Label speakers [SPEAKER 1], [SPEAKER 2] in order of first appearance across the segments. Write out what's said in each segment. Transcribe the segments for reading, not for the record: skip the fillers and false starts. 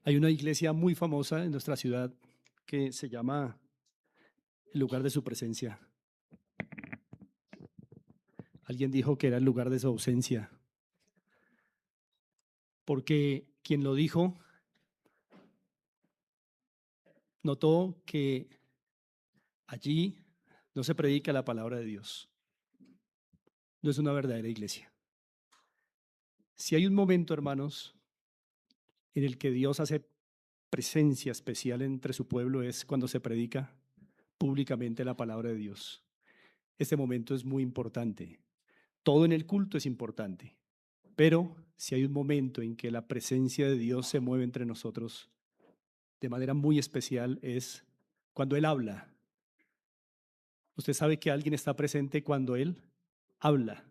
[SPEAKER 1] Hay una iglesia muy famosa en nuestra ciudad que se llama el lugar de su presencia. Alguien dijo que era el lugar de su ausencia, porque quien lo dijo notó que allí no se predica la palabra de Dios. No es una verdadera iglesia. Si hay un momento, hermanos, en el que Dios hace presencia especial entre su pueblo es cuando se predica públicamente la palabra de Dios. Este momento es muy importante. Todo en el culto es importante, pero si hay un momento en que la presencia de Dios se mueve entre nosotros de manera muy especial es cuando Él habla. Usted sabe que alguien está presente cuando Él habla.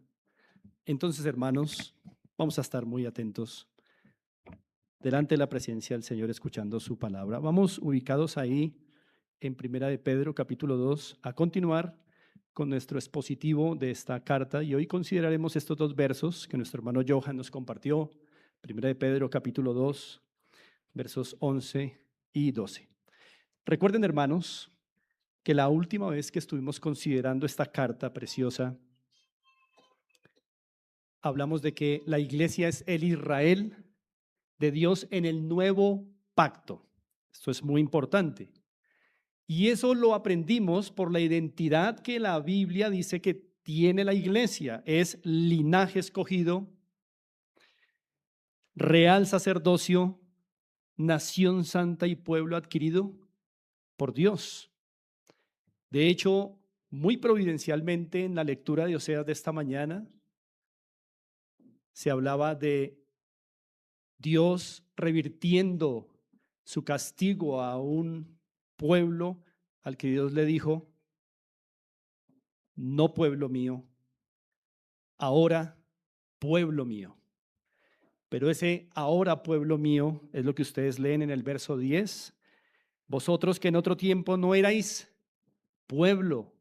[SPEAKER 1] Entonces, hermanos, vamos a estar muy atentos delante de la presencia del Señor escuchando su palabra. Vamos ubicados ahí en Primera de Pedro, capítulo 2, a continuar con nuestro expositivo de esta carta y hoy consideraremos estos dos versos que nuestro hermano Johan nos compartió. Primera de Pedro, capítulo 2, versos 11 y 12. Recuerden, hermanos, que la última vez que estuvimos considerando esta carta preciosa, hablamos de que la iglesia es el Israel de Dios en el nuevo pacto. Esto es muy importante. Y eso lo aprendimos por la identidad que la Biblia dice que tiene la iglesia. Es linaje escogido, real sacerdocio, nación santa y pueblo adquirido por Dios. De hecho, muy providencialmente en la lectura de Oseas de esta mañana, se hablaba de Dios revirtiendo su castigo a un pueblo al que Dios le dijo: no pueblo mío, ahora pueblo mío. Pero ese ahora pueblo mío es lo que ustedes leen en el verso 10. Vosotros que en otro tiempo no erais pueblo,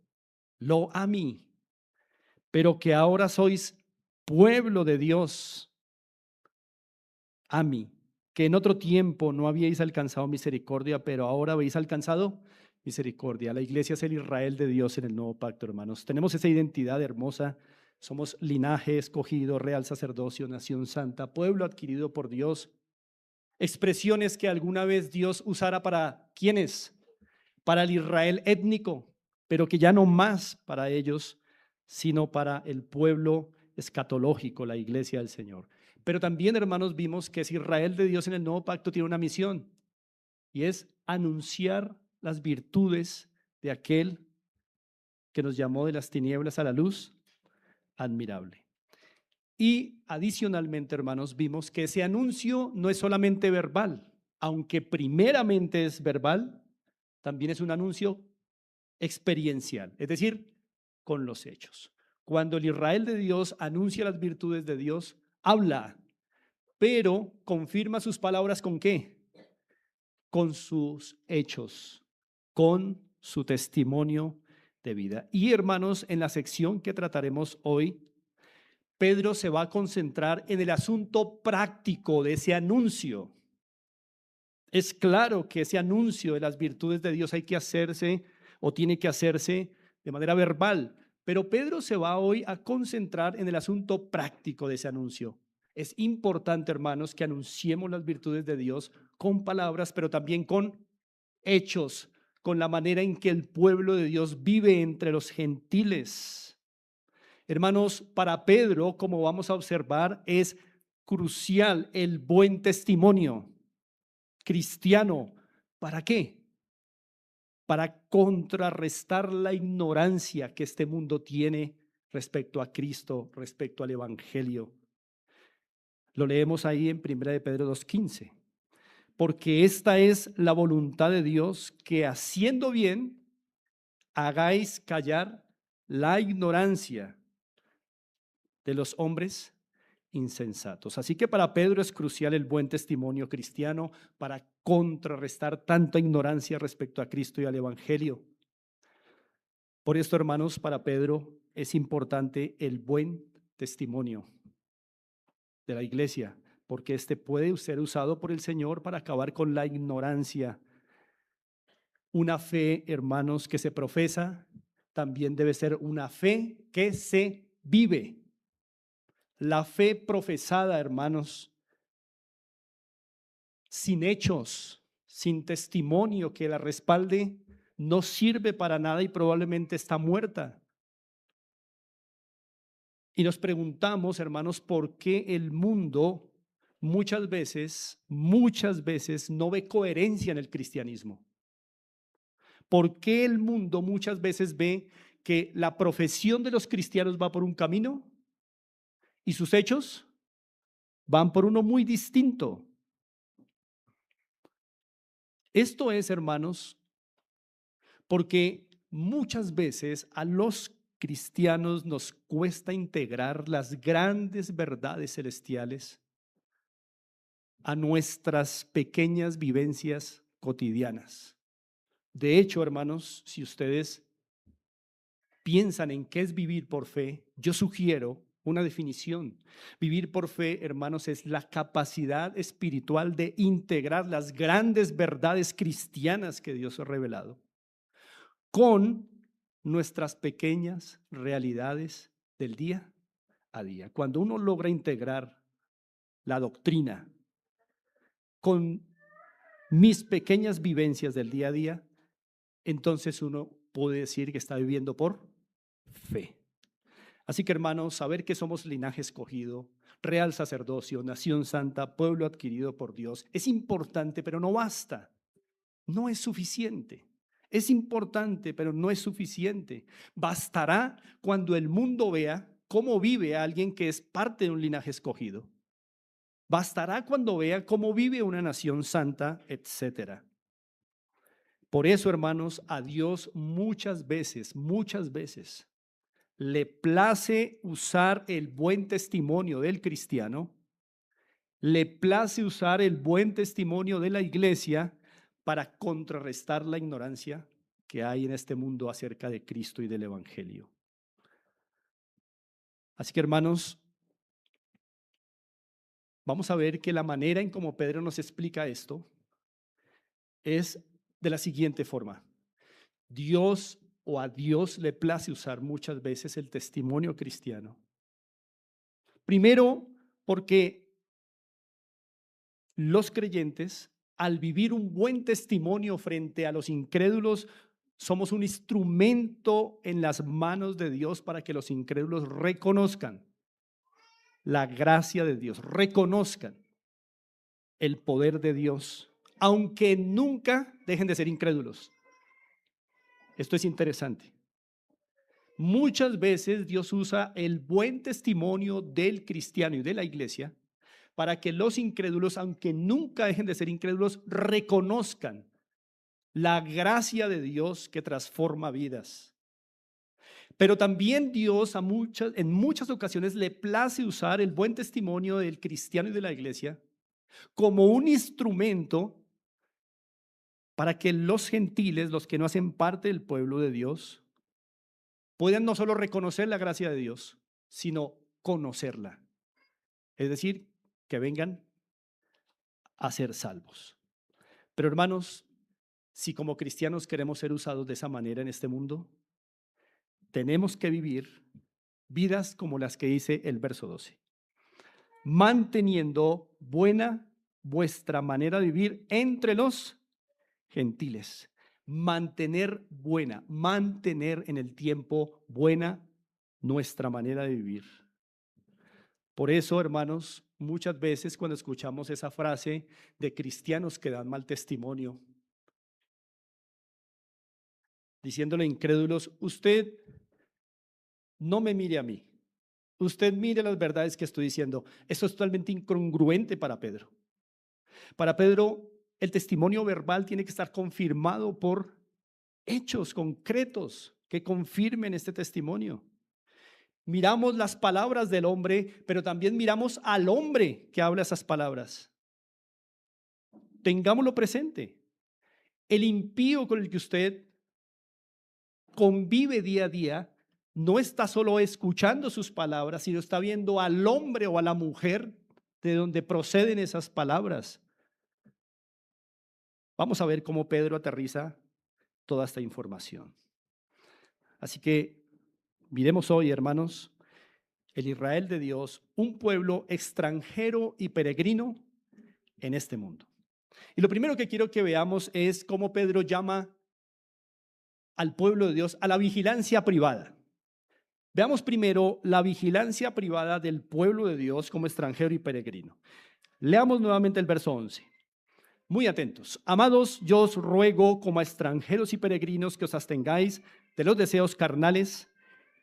[SPEAKER 1] lo a mí, pero que ahora sois pueblo de Dios, a mí, que en otro tiempo no habíais alcanzado misericordia, pero ahora habéis alcanzado misericordia. La iglesia es el Israel de Dios en el nuevo pacto, hermanos. Tenemos esa identidad hermosa. Somos linaje escogido, real sacerdocio, nación santa, pueblo adquirido por Dios. Expresiones que alguna vez Dios usara para ¿quiénes? Para el Israel étnico, pero que ya no más para ellos, sino para el pueblo escatológico, la iglesia del Señor. Pero también, hermanos, vimos que es Israel de Dios en el nuevo pacto tiene una misión y es anunciar las virtudes de aquel que nos llamó de las tinieblas a la luz admirable. Y adicionalmente, hermanos, vimos que ese anuncio no es solamente verbal, aunque primeramente es verbal, también es un anuncio experiencial, es decir, con los hechos. Cuando el Israel de Dios anuncia las virtudes de Dios, habla, pero confirma sus palabras ¿con qué? Con sus hechos, con su testimonio de vida. Y hermanos, en la sección que trataremos hoy, Pedro se va a concentrar en el asunto práctico de ese anuncio. Es claro que ese anuncio de las virtudes de Dios hay que hacerse o tiene que hacerse de manera verbal, pero Pedro se va hoy a concentrar en el asunto práctico de ese anuncio. Es importante, hermanos, que anunciemos las virtudes de Dios con palabras, pero también con hechos, con la manera en que el pueblo de Dios vive entre los gentiles. Hermanos, para Pedro, como vamos a observar, es crucial el buen testimonio cristiano. ¿Para qué? Para contrarrestar la ignorancia que este mundo tiene respecto a Cristo, respecto al Evangelio. Lo leemos ahí en 1 de Pedro 2:15. Porque esta es la voluntad de Dios, que haciendo bien hagáis callar la ignorancia de los hombres insensatos. Así que para Pedro es crucial el buen testimonio cristiano para contrarrestar tanta ignorancia respecto a Cristo y al Evangelio. Por esto, hermanos, para Pedro es importante el buen testimonio de la iglesia, porque este puede ser usado por el Señor para acabar con la ignorancia. Una fe, hermanos, que se profesa, también debe ser una fe que se vive. La fe profesada, hermanos, sin hechos, sin testimonio que la respalde, no sirve para nada y probablemente está muerta. Y nos preguntamos, hermanos, por qué el mundo muchas veces no ve coherencia en el cristianismo. ¿Por qué el mundo muchas veces ve que la profesión de los cristianos va por un camino y sus hechos van por uno muy distinto? Esto es, hermanos, porque muchas veces a los cristianos nos cuesta integrar las grandes verdades celestiales a nuestras pequeñas vivencias cotidianas. De hecho, hermanos, si ustedes piensan en qué es vivir por fe, yo sugiero una definición. Vivir por fe, hermanos, es la capacidad espiritual de integrar las grandes verdades cristianas que Dios ha revelado con nuestras pequeñas realidades del día a día. Cuando uno logra integrar la doctrina con mis pequeñas vivencias del día a día, entonces uno puede decir que está viviendo por fe. Así que, hermanos, saber que somos linaje escogido, real sacerdocio, nación santa, pueblo adquirido por Dios, es importante, pero no basta. No es suficiente. Es importante, pero no es suficiente. Bastará cuando el mundo vea cómo vive alguien que es parte de un linaje escogido. Bastará cuando vea cómo vive una nación santa, etcétera. Por eso, hermanos, a Dios muchas veces, le place usar el buen testimonio del cristiano, le place usar el buen testimonio de la iglesia para contrarrestar la ignorancia que hay en este mundo acerca de Cristo y del Evangelio. Así que, hermanos, vamos a ver que la manera en cómo Pedro nos explica esto es de la siguiente forma. A Dios le place usar muchas veces el testimonio cristiano. Primero, porque los creyentes, al vivir un buen testimonio frente a los incrédulos, somos un instrumento en las manos de Dios para que los incrédulos reconozcan la gracia de Dios, reconozcan el poder de Dios, aunque nunca dejen de ser incrédulos. Esto es interesante. Muchas veces Dios usa el buen testimonio del cristiano y de la iglesia para que los incrédulos, aunque nunca dejen de ser incrédulos, reconozcan la gracia de Dios que transforma vidas. Pero también Dios en muchas ocasiones le place usar el buen testimonio del cristiano y de la iglesia como un instrumento para que los gentiles, los que no hacen parte del pueblo de Dios, puedan no solo reconocer la gracia de Dios, sino conocerla. Es decir, que vengan a ser salvos. Pero, hermanos, si como cristianos queremos ser usados de esa manera en este mundo, tenemos que vivir vidas como las que dice el verso 12. Manteniendo buena vuestra manera de vivir entre los gentiles. Mantener en el tiempo buena nuestra manera de vivir. Por eso, hermanos, muchas veces cuando escuchamos esa frase de cristianos que dan mal testimonio, diciéndole a incrédulos, usted no me mire a mí, usted mire las verdades que estoy diciendo. Esto es totalmente incongruente para Pedro. Para Pedro, el testimonio verbal tiene que estar confirmado por hechos concretos que confirmen este testimonio. Miramos las palabras del hombre, pero también miramos al hombre que habla esas palabras. Tengámoslo presente. El impío con el que usted convive día a día no está solo escuchando sus palabras, sino está viendo al hombre o a la mujer de donde proceden esas palabras. Vamos a ver cómo Pedro aterriza toda esta información. Así que miremos hoy, hermanos, el Israel de Dios, un pueblo extranjero y peregrino en este mundo. Y lo primero que quiero que veamos es cómo Pedro llama al pueblo de Dios a la vigilancia privada. Veamos primero la vigilancia privada del pueblo de Dios como extranjero y peregrino. Leamos nuevamente el verso 11. Muy atentos. Amados, yo os ruego como a extranjeros y peregrinos que os abstengáis de los deseos carnales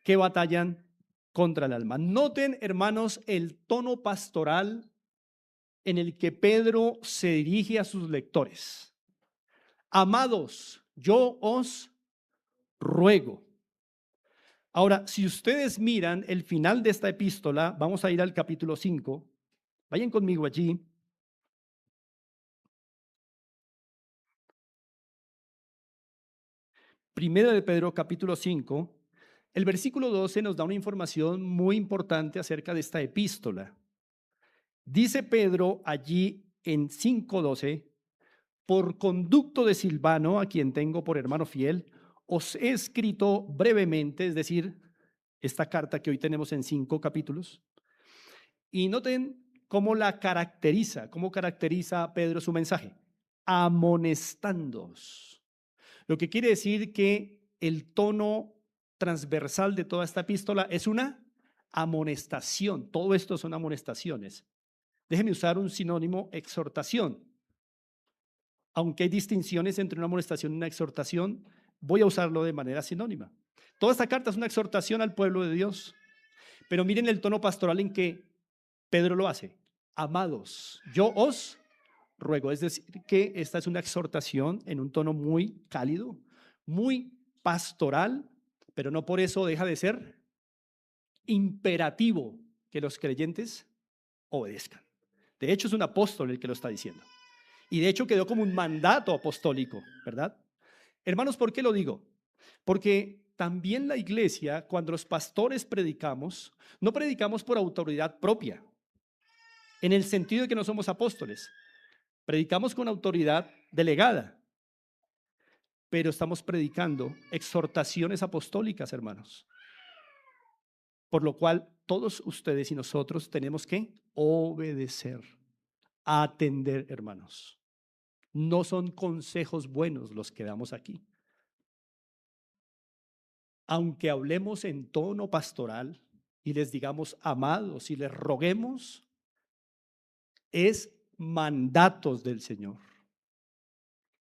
[SPEAKER 1] que batallan contra el alma. Noten, hermanos, el tono pastoral en el que Pedro se dirige a sus lectores. Amados, yo os ruego. Ahora, si ustedes miran el final de esta epístola, vamos a ir al capítulo 5. Vayan conmigo allí. Primera de Pedro, capítulo 5. El versículo 12 nos da una información muy importante acerca de esta epístola. Dice Pedro allí en 5:12, por conducto de Silvano, a quien tengo por hermano fiel, os he escrito brevemente, es decir, esta carta que hoy tenemos en 5 capítulos. Y noten cómo cómo caracteriza Pedro su mensaje, amonestándoos. Lo que quiere decir que el tono transversal de toda esta epístola es una amonestación. Todo esto son amonestaciones. Déjeme usar un sinónimo, exhortación. Aunque hay distinciones entre una amonestación y una exhortación, voy a usarlo de manera sinónima. Toda esta carta es una exhortación al pueblo de Dios, pero miren el tono pastoral en que Pedro lo hace. Amados, yo os ruego. Es decir, que esta es una exhortación en un tono muy cálido, muy pastoral, pero no por eso deja de ser imperativo que los creyentes obedezcan. De hecho, es un apóstol el que lo está diciendo. Y de hecho quedó como un mandato apostólico, ¿verdad? Hermanos, ¿por qué lo digo? Porque también la iglesia, cuando los pastores predicamos, no predicamos por autoridad propia, en el sentido de que no somos apóstoles. Predicamos con autoridad delegada, pero estamos predicando exhortaciones apostólicas, hermanos. Por lo cual todos ustedes y nosotros tenemos que obedecer, atender, hermanos. No son consejos buenos los que damos aquí. Aunque hablemos en tono pastoral y les digamos amados y les roguemos, es mandatos del Señor.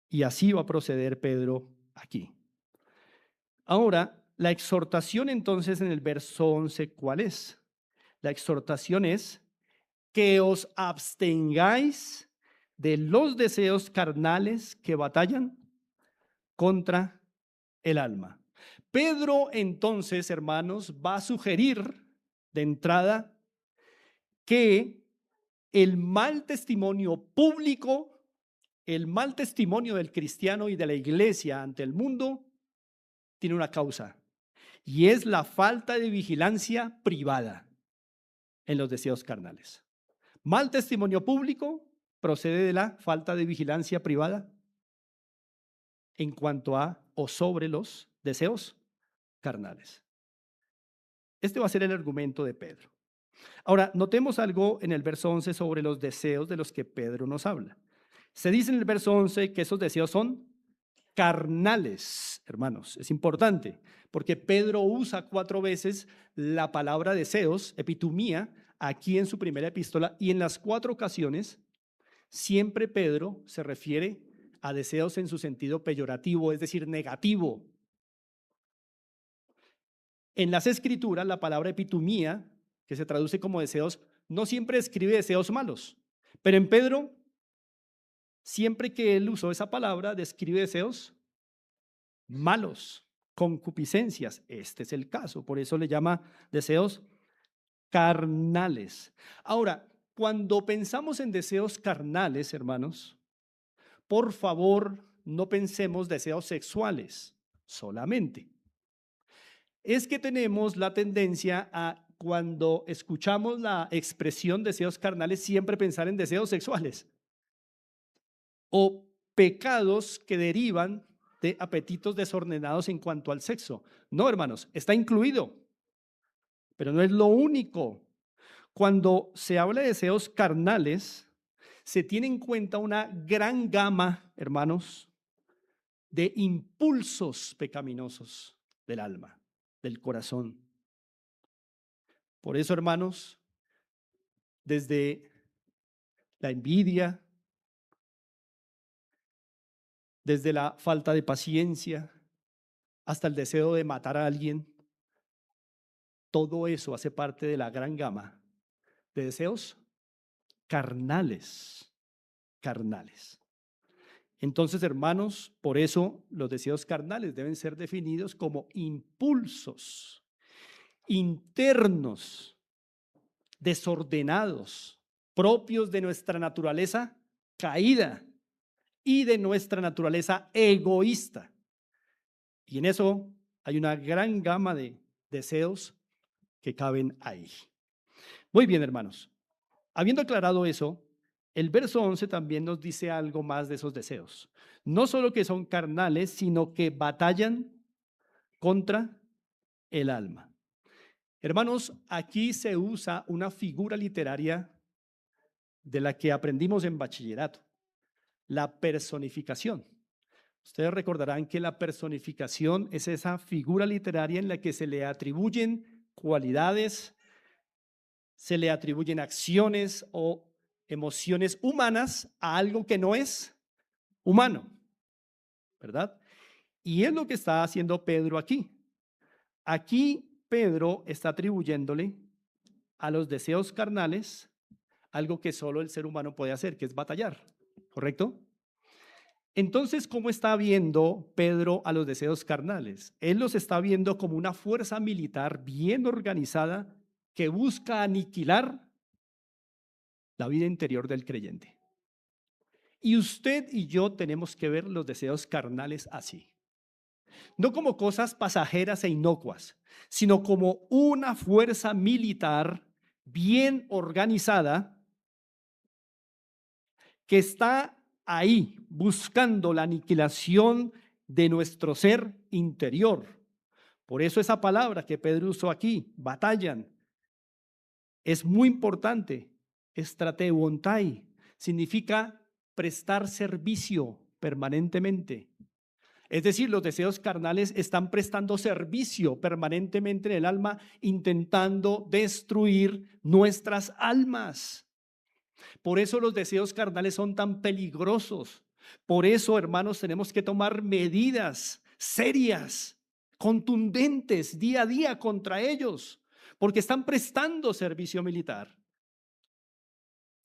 [SPEAKER 1] Y así va a proceder Pedro aquí. Ahora, la exhortación entonces en el verso 11, ¿cuál es? La exhortación es que os abstengáis de los deseos carnales que batallan contra el alma. Pedro entonces, hermanos, va a sugerir de entrada que el mal testimonio público, el mal testimonio del cristiano y de la iglesia ante el mundo tiene una causa, y es la falta de vigilancia privada en los deseos carnales. Mal testimonio público procede de la falta de vigilancia privada en cuanto a o sobre los deseos carnales. Este va a ser el argumento de Pedro. Ahora, notemos algo en el verso 11 sobre los deseos de los que Pedro nos habla. Se dice en el verso 11 que esos deseos son carnales, hermanos. Es importante porque Pedro usa 4 veces la palabra deseos, epitumía, aquí en su primera epístola, y en las 4 ocasiones siempre Pedro se refiere a deseos en su sentido peyorativo, es decir, negativo. En las escrituras, la palabra epitumía, que se traduce como deseos, no siempre escribe deseos malos, pero en Pedro, siempre que él usó esa palabra, describe deseos malos, concupiscencias. Este es el caso, por eso le llama deseos carnales. Ahora, cuando pensamos en deseos carnales, hermanos, por favor, no pensemos deseos sexuales solamente. Es que tenemos la tendencia a cuando escuchamos la expresión deseos carnales, siempre pensar en deseos sexuales o pecados que derivan de apetitos desordenados en cuanto al sexo. No, hermanos, está incluido, pero no es lo único. Cuando se habla de deseos carnales, se tiene en cuenta una gran gama, hermanos, de impulsos pecaminosos del alma, del corazón. Por eso, hermanos, desde la envidia, desde la falta de paciencia, hasta el deseo de matar a alguien, todo eso hace parte de la gran gama de deseos carnales, carnales. Entonces, hermanos, por eso los deseos carnales deben ser definidos como impulsos internos, desordenados, propios de nuestra naturaleza caída y de nuestra naturaleza egoísta. Y en eso hay una gran gama de deseos que caben ahí. Muy bien, hermanos. Habiendo aclarado eso, el verso 11 también nos dice algo más de esos deseos. No solo que son carnales, sino que batallan contra el alma. Hermanos, aquí se usa una figura literaria de la que aprendimos en bachillerato, la personificación. Ustedes recordarán que la personificación es esa figura literaria en la que se le atribuyen cualidades, se le atribuyen acciones o emociones humanas a algo que no es humano, ¿verdad? Y es lo que está haciendo Pedro aquí. Aquí Pedro está atribuyéndole a los deseos carnales algo que solo el ser humano puede hacer, que es batallar, ¿correcto? Entonces, ¿cómo está viendo Pedro a los deseos carnales? Él los está viendo como una fuerza militar bien organizada que busca aniquilar la vida interior del creyente. Y usted y yo tenemos que ver los deseos carnales así. No como cosas pasajeras e inocuas, sino como una fuerza militar bien organizada que está ahí buscando la aniquilación de nuestro ser interior. Por eso esa palabra que Pedro usó aquí, batallan, es muy importante. Estrateuontai significa prestar servicio permanentemente. Es decir, los deseos carnales están prestando servicio permanentemente en el alma, intentando destruir nuestras almas. Por eso los deseos carnales son tan peligrosos. Por eso, hermanos, tenemos que tomar medidas serias, contundentes, día a día contra ellos, porque están prestando servicio militar.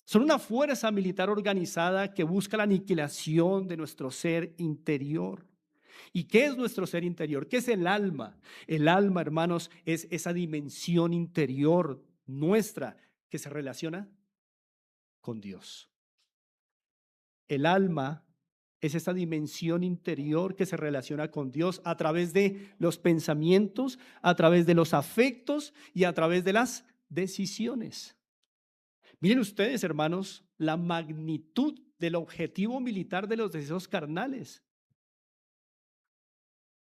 [SPEAKER 1] Son una fuerza militar organizada que busca la aniquilación de nuestro ser interior. ¿Y qué es nuestro ser interior? ¿Qué es el alma? El alma, hermanos, es esa dimensión interior nuestra que se relaciona con Dios. El alma es esa dimensión interior que se relaciona con Dios a través de los pensamientos, a través de los afectos y a través de las decisiones. Miren ustedes, hermanos, la magnitud del objetivo militar de los deseos carnales.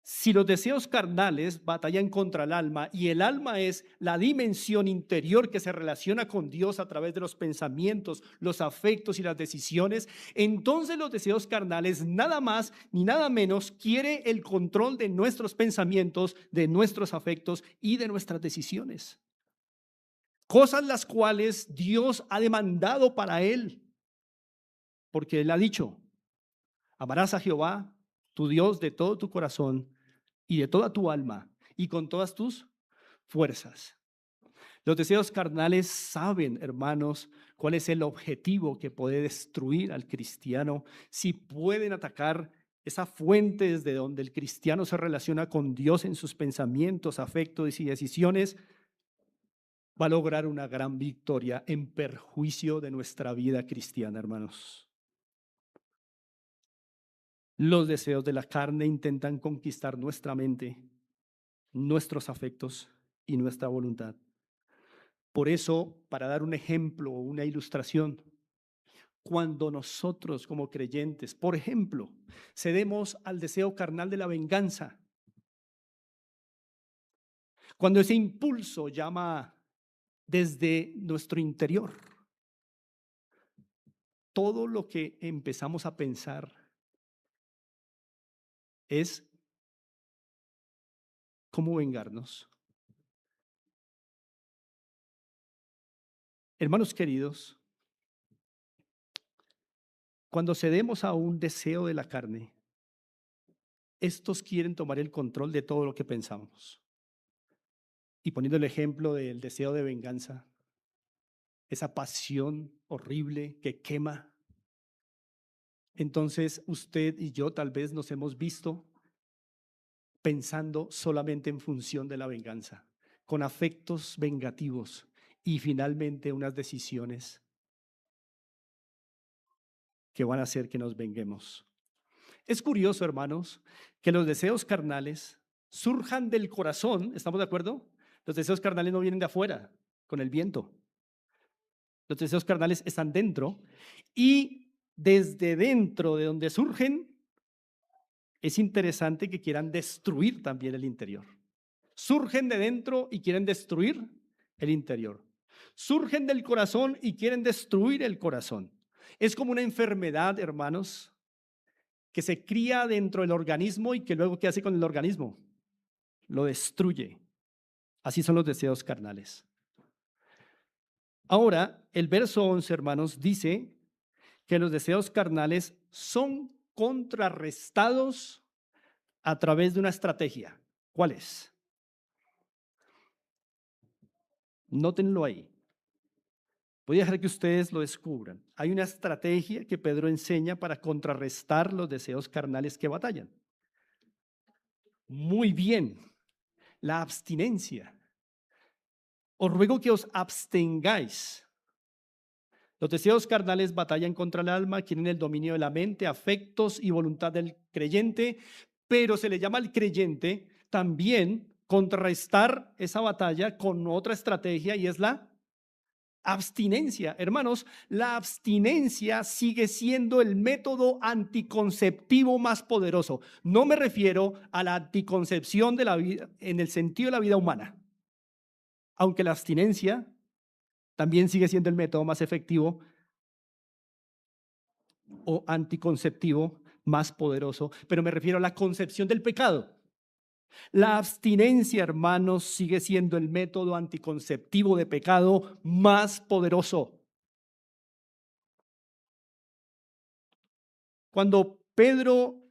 [SPEAKER 1] Si los deseos carnales batallan contra el alma y el alma es la dimensión interior que se relaciona con Dios a través de los pensamientos, los afectos y las decisiones, entonces los deseos carnales nada más ni nada menos quiere el control de nuestros pensamientos, de nuestros afectos y de nuestras decisiones. Cosas las cuales Dios ha demandado para él, porque él ha dicho, amarás a Jehová, tu Dios, de todo tu corazón y de toda tu alma y con todas tus fuerzas. Los deseos carnales saben, hermanos, cuál es el objetivo que puede destruir al cristiano. Si pueden atacar esa fuente desde donde el cristiano se relaciona con Dios en sus pensamientos, afectos y decisiones, va a lograr una gran victoria en perjuicio de nuestra vida cristiana, hermanos. Los deseos de la carne intentan conquistar nuestra mente, nuestros afectos y nuestra voluntad. Por eso, para dar un ejemplo o una ilustración, cuando nosotros como creyentes, por ejemplo, cedemos al deseo carnal de la venganza, cuando ese impulso llama desde nuestro interior, todo lo que empezamos a pensar es cómo vengarnos. Hermanos queridos, cuando cedemos a un deseo de la carne, estos quieren tomar el control de todo lo que pensamos. Y poniendo el ejemplo del deseo de venganza, esa pasión horrible que quema, entonces usted y yo tal vez nos hemos visto pensando solamente en función de la venganza, con afectos vengativos y finalmente unas decisiones que van a hacer que nos venguemos. Es curioso, hermanos, que los deseos carnales surjan del corazón, ¿estamos de acuerdo? Los deseos carnales no vienen de afuera, con el viento. Los deseos carnales están dentro y desde dentro de donde surgen, es interesante que quieran destruir también el interior. Surgen de dentro y quieren destruir el interior. Surgen del corazón y quieren destruir el corazón. Es como una enfermedad, hermanos, que se cría dentro del organismo y que luego, ¿qué hace con el organismo? Lo destruye. Así son los deseos carnales. Ahora, el verso 11, hermanos, dice que los deseos carnales son contrarrestados a través de una estrategia. ¿Cuál es? Nótenlo ahí. Voy a dejar que ustedes lo descubran. Hay una estrategia que Pedro enseña para contrarrestar los deseos carnales que batallan. Muy bien, la abstinencia. Os ruego que os abstengáis. Los deseos carnales batallan contra el alma, quieren el dominio de la mente, afectos y voluntad del creyente, pero se le llama al creyente también contrarrestar esa batalla con otra estrategia y es la abstinencia. Hermanos, la abstinencia sigue siendo el método anticonceptivo más poderoso. No me refiero a la anticoncepción de la vida en el sentido de la vida humana, aunque la abstinencia también sigue siendo el método más efectivo o anticonceptivo más poderoso, pero me refiero a la concepción del pecado. La abstinencia, hermanos, sigue siendo el método anticonceptivo de pecado más poderoso. Cuando Pedro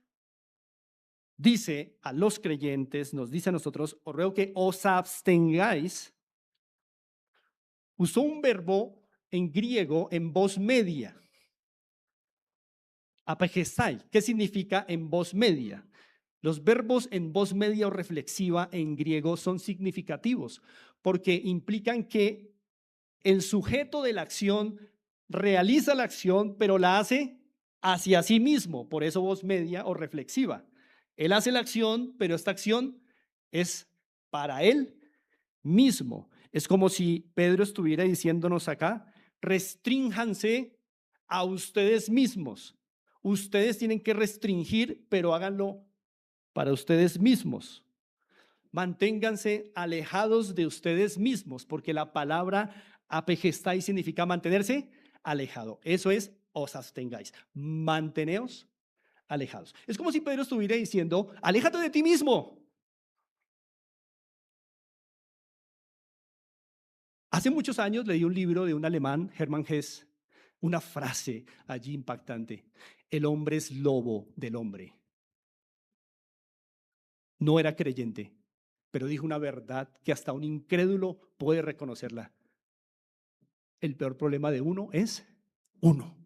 [SPEAKER 1] dice a los creyentes, nos dice a nosotros, os ruego que os abstengáis, usó un verbo en griego en voz media. Apagesai, ¿qué significa en voz media? Los verbos en voz media o reflexiva en griego son significativos porque implican que el sujeto de la acción realiza la acción, pero la hace hacia sí mismo, por eso voz media o reflexiva. Él hace la acción, pero esta acción es para él mismo. Es como si Pedro estuviera diciéndonos acá, restrínjanse a ustedes mismos. Ustedes tienen que restringir, pero háganlo para ustedes mismos. Manténganse alejados de ustedes mismos, porque la palabra apegestai significa mantenerse alejado. Eso es, os abstengáis. Manteneos alejados. Es como si Pedro estuviera diciendo, aléjate de ti mismo. Hace muchos años leí un libro de un alemán, Hermann Hesse, una frase allí impactante. El hombre es lobo del hombre. No era creyente, pero dijo una verdad que hasta un incrédulo puede reconocerla. El peor problema de uno es uno.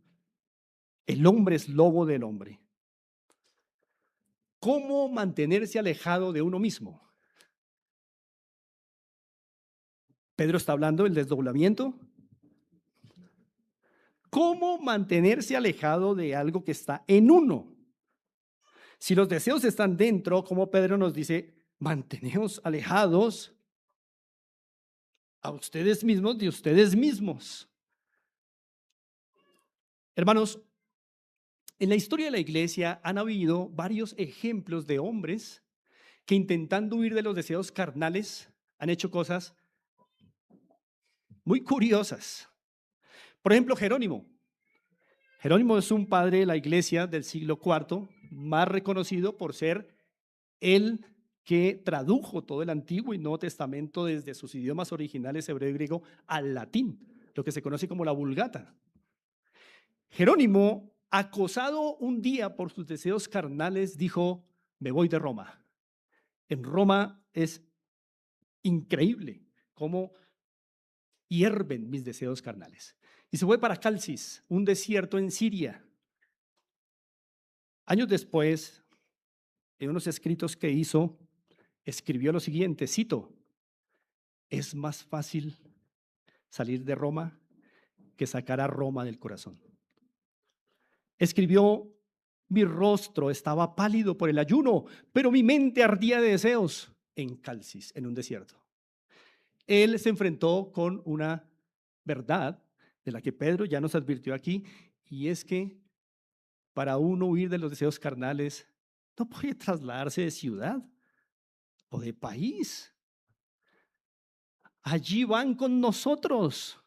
[SPEAKER 1] El hombre es lobo del hombre. ¿Cómo mantenerse alejado de uno mismo? Pedro está hablando del desdoblamiento. ¿Cómo mantenerse alejado de algo que está en uno? Si los deseos están dentro, como Pedro nos dice, manteneos alejados, a ustedes mismos de ustedes mismos. Hermanos, en la historia de la iglesia han habido varios ejemplos de hombres que intentando huir de los deseos carnales han hecho cosas muy curiosas. Por ejemplo, Jerónimo. Jerónimo es un padre de la iglesia del siglo IV, más reconocido por ser el que tradujo todo el Antiguo y Nuevo Testamento desde sus idiomas originales hebreo y griego al latín, lo que se conoce como la Vulgata. Jerónimo, acosado un día por sus deseos carnales, dijo: me voy de Roma. En Roma es increíble cómo hierven mis deseos carnales. Y se fue para Calcis, un desierto en Siria. Años después, en unos escritos que hizo, escribió lo siguiente, cito: es más fácil salir de Roma que sacar a Roma del corazón. Escribió: mi rostro estaba pálido por el ayuno, pero mi mente ardía de deseos en Calcis, en un desierto. Él se enfrentó con una verdad de la que Pedro ya nos advirtió aquí, y es que para uno huir de los deseos carnales no puede trasladarse de ciudad o de país. Allí van con nosotros.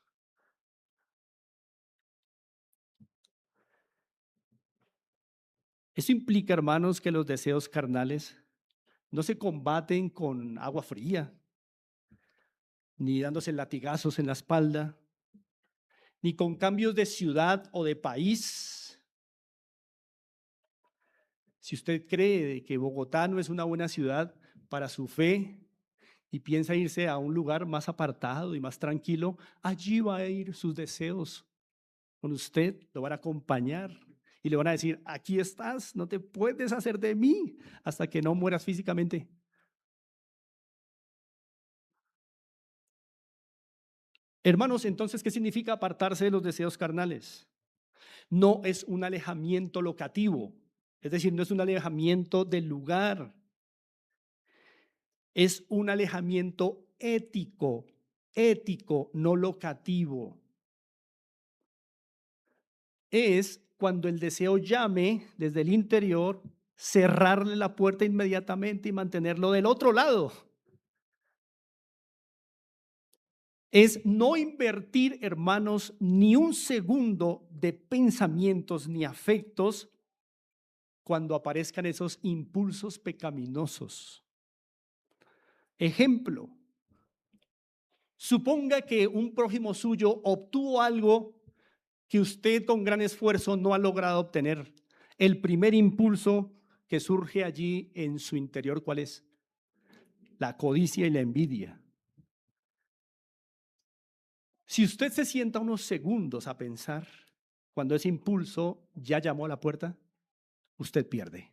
[SPEAKER 1] Eso implica, hermanos, que los deseos carnales no se combaten con agua fría, ni dándose latigazos en la espalda, ni con cambios de ciudad o de país. Si usted cree que Bogotá no es una buena ciudad para su fe y piensa irse a un lugar más apartado y más tranquilo, allí va a ir sus deseos con usted, lo van a acompañar y le van a decir: aquí estás, no te puedes hacer de mí hasta que no mueras físicamente. Hermanos, entonces, ¿qué significa apartarse de los deseos carnales? No es un alejamiento locativo, es decir, no es un alejamiento del lugar, es un alejamiento ético, no locativo. Es cuando el deseo llame desde el interior, cerrarle la puerta inmediatamente y mantenerlo del otro lado. Es no invertir, hermanos, ni un segundo de pensamientos ni afectos cuando aparezcan esos impulsos pecaminosos. Ejemplo: suponga que un prójimo suyo obtuvo algo que usted con gran esfuerzo no ha logrado obtener. El primer impulso que surge allí en su interior, ¿cuál es? La codicia y la envidia. Si usted se sienta unos segundos a pensar, cuando ese impulso ya llamó a la puerta, usted pierde.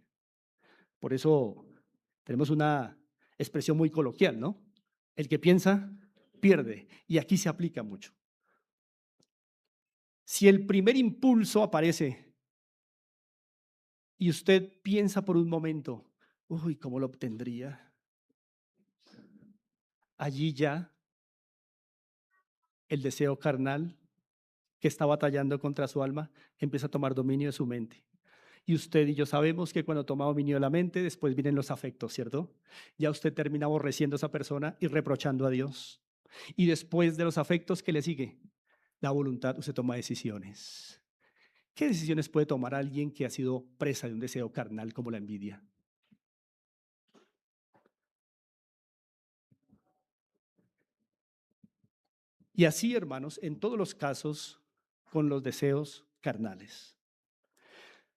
[SPEAKER 1] Por eso tenemos una expresión muy coloquial, ¿no? El que piensa, pierde. Y aquí se aplica mucho. Si el primer impulso aparece y usted piensa por un momento: uy, ¿cómo lo obtendría? Allí ya el deseo carnal que está batallando contra su alma empieza a tomar dominio de su mente. Y usted y yo sabemos que cuando toma dominio de la mente, después vienen los afectos, ¿cierto? Ya usted termina aborreciendo a esa persona y reprochando a Dios. Y después de los afectos, ¿qué le sigue? La voluntad. Usted toma decisiones. ¿Qué decisiones puede tomar alguien que ha sido presa de un deseo carnal como la envidia? Y así, hermanos, en todos los casos con los deseos carnales.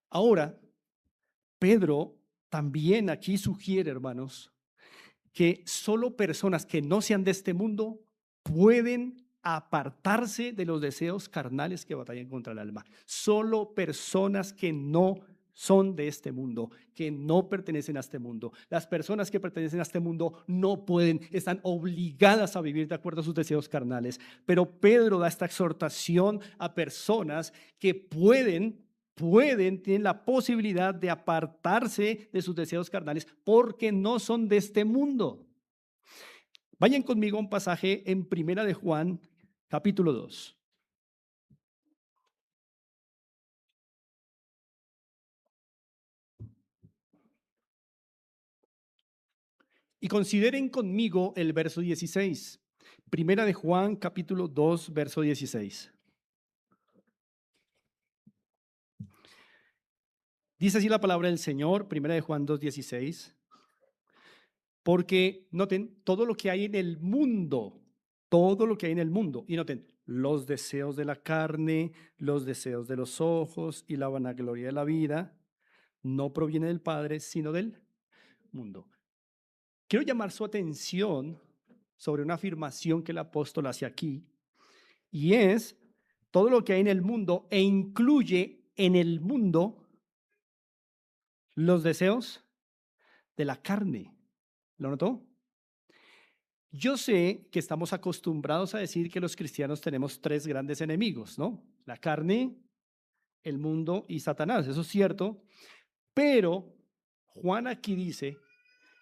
[SPEAKER 1] Ahora, Pedro también aquí sugiere, hermanos, que solo personas que no sean de este mundo pueden apartarse de los deseos carnales que batallan contra el alma. Solo personas que no son de este mundo, que no pertenecen a este mundo. Las personas que pertenecen a este mundo no pueden, están obligadas a vivir de acuerdo a sus deseos carnales. Pero Pedro da esta exhortación a personas que tienen la posibilidad de apartarse de sus deseos carnales porque no son de este mundo. Vayan conmigo a un pasaje en Primera de Juan, capítulo 2. Y consideren conmigo el verso 16. Primera de Juan, capítulo 2, verso 16. Dice así la palabra del Señor, Primera de Juan 2, 16. Porque, noten, todo lo que hay en el mundo, todo lo que hay en el mundo, y noten, los deseos de la carne, los deseos de los ojos y la vanagloria de la vida, no proviene del Padre, sino del mundo. Quiero llamar su atención sobre una afirmación que el apóstol hace aquí, y es todo lo que hay en el mundo e incluye en el mundo los deseos de la carne. ¿Lo notó? Yo sé que estamos acostumbrados a decir que los cristianos tenemos tres grandes enemigos, ¿no? La carne, el mundo y Satanás. Eso es cierto, pero Juan aquí dice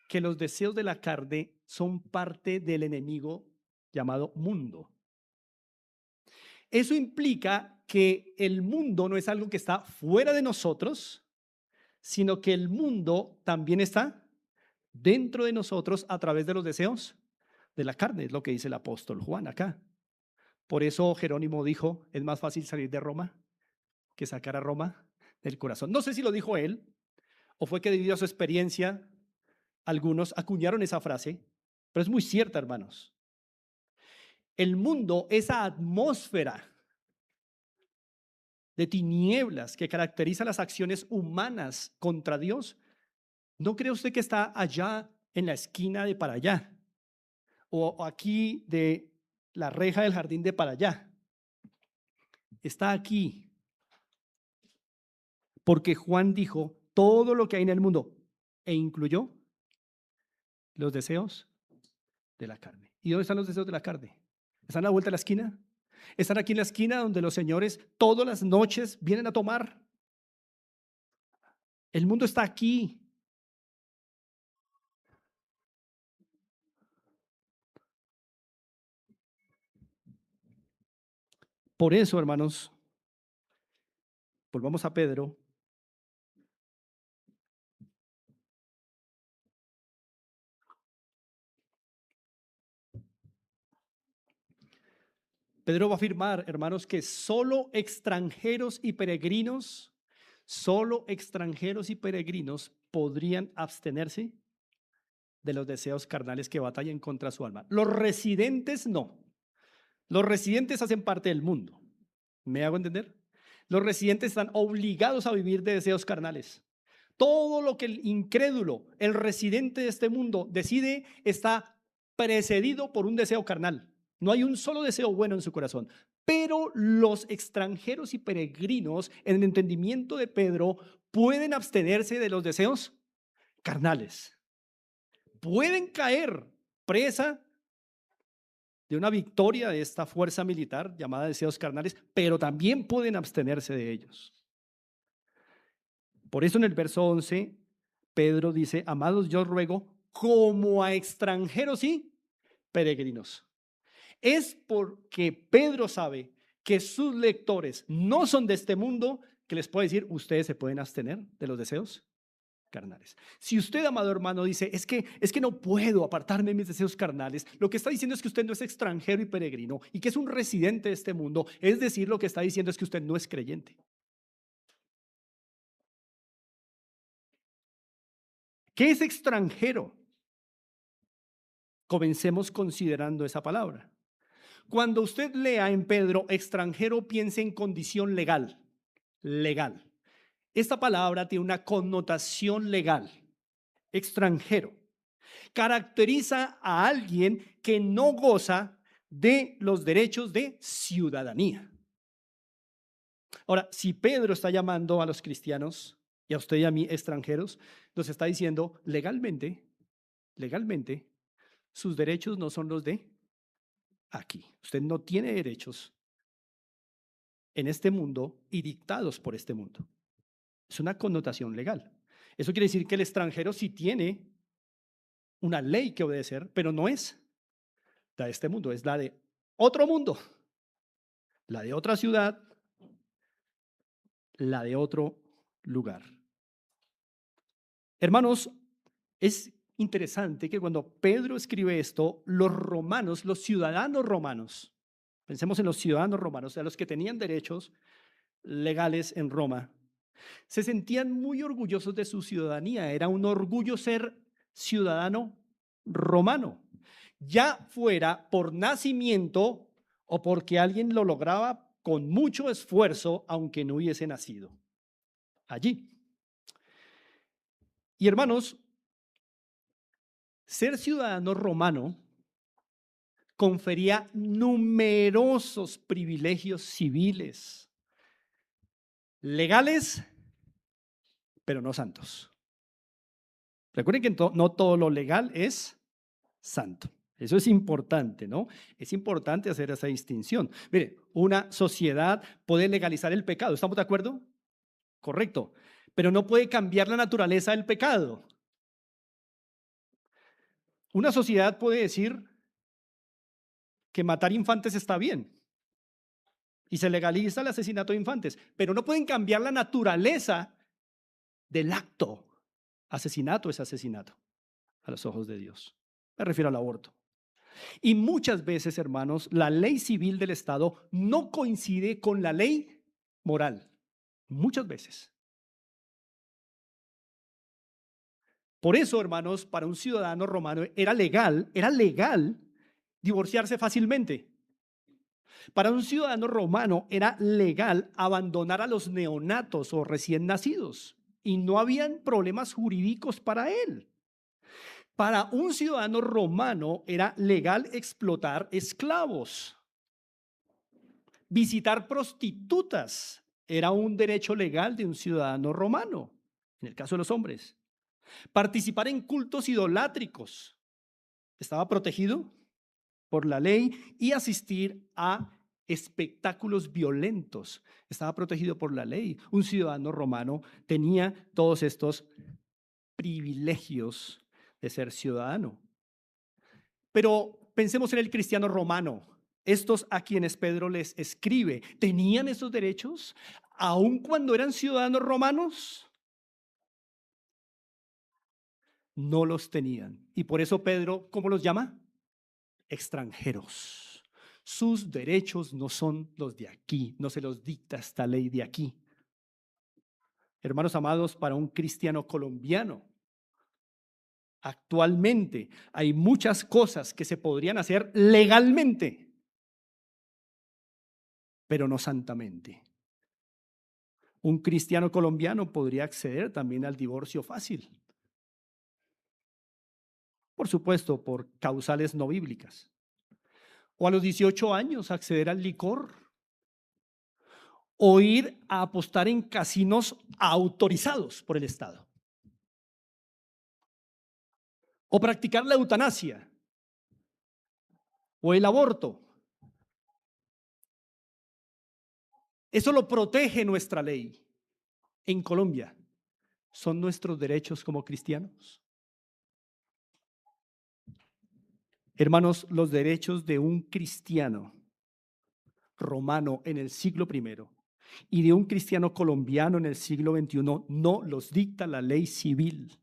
[SPEAKER 1] que los deseos de la carne son parte del enemigo llamado mundo. Eso implica que el mundo no es algo que está fuera de nosotros, sino que el mundo también está dentro de nosotros a través de los deseos de la carne, es lo que dice el apóstol Juan acá. Por eso Jerónimo dijo, es más fácil salir de Roma que sacar a Roma del corazón. No sé si lo dijo él o fue que debido a su experiencia algunos acuñaron esa frase, pero es muy cierta, hermanos. El mundo, esa atmósfera de tinieblas que caracteriza las acciones humanas contra Dios, ¿no cree usted que está allá en la esquina de para allá? O aquí de la reja del jardín de para allá. Está aquí. Porque Juan dijo todo lo que hay en el mundo e incluyó los deseos de la carne. ¿Y dónde están los deseos de la carne? ¿Están a la vuelta de la esquina? ¿Están aquí en la esquina donde los señores todas las noches vienen a tomar? El mundo está aquí. Por eso, hermanos, volvamos a Pedro. Pedro va a afirmar, hermanos, que solo extranjeros y peregrinos podrían abstenerse de los deseos carnales que batallan contra su alma. Los residentes no. Los residentes hacen parte del mundo. ¿Me hago entender? Los residentes están obligados a vivir de deseos carnales. Todo lo que el incrédulo, el residente de este mundo decide está precedido por un deseo carnal. No hay un solo deseo bueno en su corazón. Pero los extranjeros y peregrinos, en el entendimiento de Pedro, pueden abstenerse de los deseos carnales. Pueden caer presa de una victoria de esta fuerza militar llamada deseos carnales, pero también pueden abstenerse de ellos. Por eso en el verso 11, Pedro dice, amados, yo os ruego como a extranjeros y peregrinos. Es porque Pedro sabe que sus lectores no son de este mundo que les puede decir, ustedes se pueden abstener de los deseos carnales. Si usted, amado hermano, dice, es que no puedo apartarme de mis deseos carnales, lo que está diciendo es que usted no es extranjero y peregrino y que es un residente de este mundo. Es decir, lo que está diciendo es que usted no es creyente. ¿Qué es extranjero? Comencemos considerando esa palabra. Cuando usted lea en Pedro extranjero, piense en condición legal. Legal. Esta palabra tiene una connotación legal. Extranjero. Caracteriza a alguien que no goza de los derechos de ciudadanía. Ahora, si Pedro está llamando a los cristianos y a usted y a mí extranjeros, nos está diciendo legalmente, sus derechos no son los de aquí. Usted no tiene derechos en este mundo y dictados por este mundo. Es una connotación legal. Eso quiere decir que el extranjero sí tiene una ley que obedecer, pero no es la de este mundo, es la de otro mundo, la de otra ciudad, la de otro lugar. Hermanos, es interesante que cuando Pedro escribe esto, los romanos, los ciudadanos romanos, pensemos en los ciudadanos romanos, o sea, los que tenían derechos legales en Roma, se sentían muy orgullosos de su ciudadanía. Era un orgullo ser ciudadano romano, ya fuera por nacimiento o porque alguien lo lograba con mucho esfuerzo, aunque no hubiese nacido allí. Y hermanos, ser ciudadano romano confería numerosos privilegios civiles, legales, pero no santos. Recuerden que no todo lo legal es santo. Eso es importante, ¿no? Es importante hacer esa distinción. Mire, una sociedad puede legalizar el pecado, ¿estamos de acuerdo? Correcto, pero no puede cambiar la naturaleza del pecado. Una sociedad puede decir que matar infantes está bien y se legaliza el asesinato de infantes, pero no pueden cambiar la naturaleza del acto. Asesinato es asesinato a los ojos de Dios. Me refiero al aborto. Y muchas veces, hermanos, la ley civil del Estado no coincide con la ley moral. Muchas veces. Por eso, hermanos, para un ciudadano romano era legal divorciarse fácilmente. Para un ciudadano romano era legal abandonar a los neonatos o recién nacidos y no habían problemas jurídicos para él. Para un ciudadano romano era legal explotar esclavos. Visitar prostitutas era un derecho legal de un ciudadano romano, en el caso de los hombres. Participar en cultos idolátricos estaba protegido por la ley y asistir a espectáculos violentos estaba protegido por la ley. Un ciudadano romano tenía todos estos privilegios de ser ciudadano. Pero pensemos en el cristiano romano. Estos a quienes Pedro les escribe, ¿tenían esos derechos aun cuando eran ciudadanos romanos? No los tenían. Y por eso Pedro, ¿cómo los llama? Extranjeros. Sus derechos no son los de aquí, no se los dicta esta ley de aquí. Hermanos amados, para un cristiano colombiano, actualmente hay muchas cosas que se podrían hacer legalmente, pero no santamente. Un cristiano colombiano podría acceder también al divorcio fácil. Por supuesto, por causales no bíblicas. O a los 18 años acceder al licor. O ir a apostar en casinos autorizados por el Estado. O practicar la eutanasia. O el aborto. Eso lo protege nuestra ley. En Colombia, ¿son nuestros derechos como cristianos? Hermanos, los derechos de un cristiano romano en el siglo I y de un cristiano colombiano en el siglo XXI no los dicta la ley civil,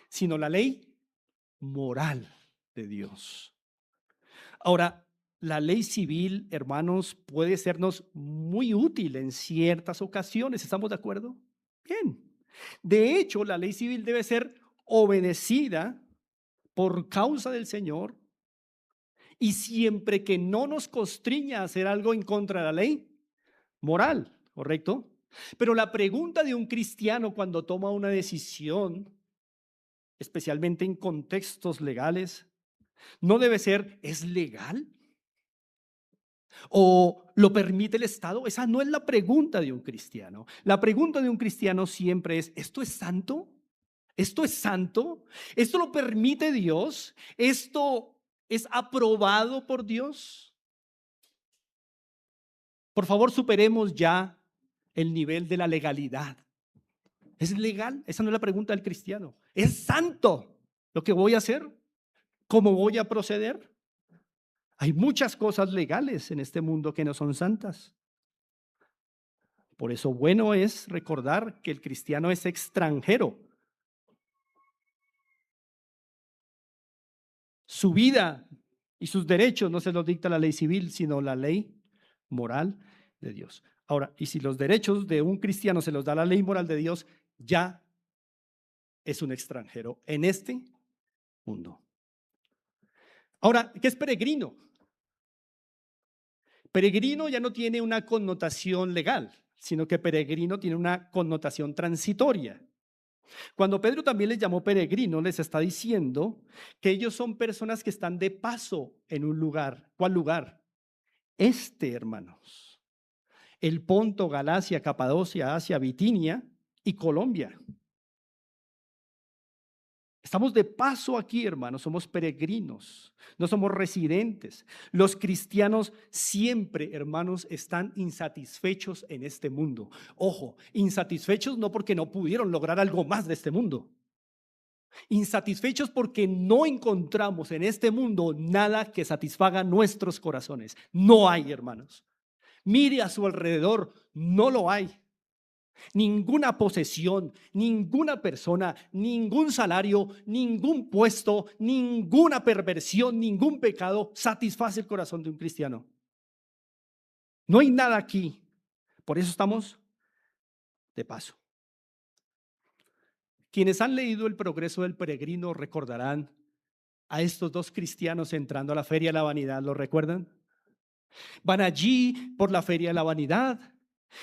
[SPEAKER 1] sino la ley moral de Dios. Ahora, la ley civil, hermanos, puede sernos muy útil en ciertas ocasiones, ¿estamos de acuerdo? Bien. De hecho, la ley civil debe ser obedecida por causa del Señor y siempre que no nos constriña a hacer algo en contra de la ley moral, ¿correcto? Pero la pregunta de un cristiano cuando toma una decisión, especialmente en contextos legales, no debe ser, ¿es legal? ¿O lo permite el Estado? Esa no es la pregunta de un cristiano. La pregunta de un cristiano siempre es, ¿esto es santo? ¿Esto es santo? ¿Esto lo permite Dios? ¿Esto es aprobado por Dios? Por favor, superemos ya el nivel de la legalidad. ¿Es legal? Esa no es la pregunta del cristiano. ¿Es santo lo que voy a hacer? ¿Cómo voy a proceder? Hay muchas cosas legales en este mundo que no son santas. Por eso bueno es recordar que el cristiano es extranjero. Su vida y sus derechos no se los dicta la ley civil, sino la ley moral de Dios. Ahora, y si los derechos de un cristiano se los da la ley moral de Dios, ya es un extranjero en este mundo. Ahora, ¿qué es peregrino? Peregrino ya no tiene una connotación legal, sino que peregrino tiene una connotación transitoria. Cuando Pedro también les llamó peregrino, les está diciendo que ellos son personas que están de paso en un lugar. ¿Cuál lugar? Hermanos, el Ponto, Galacia, Capadocia, Asia, Bitinia y Colombia. Estamos de paso aquí, hermanos, somos peregrinos, no somos residentes. Los cristianos siempre, hermanos, están insatisfechos en este mundo. Ojo, insatisfechos no porque no pudieron lograr algo más de este mundo. Insatisfechos porque no encontramos en este mundo nada que satisfaga nuestros corazones. No hay, hermanos. Mire a su alrededor, no lo hay. Ninguna posesión, ninguna persona, ningún salario, ningún puesto, ninguna perversión, ningún pecado satisface el corazón de un cristiano. No hay nada aquí. Por eso estamos de paso. Quienes han leído El progreso del peregrino recordarán a estos dos cristianos entrando a la Feria de la Vanidad. ¿Lo recuerdan? Van allí por la Feria de la Vanidad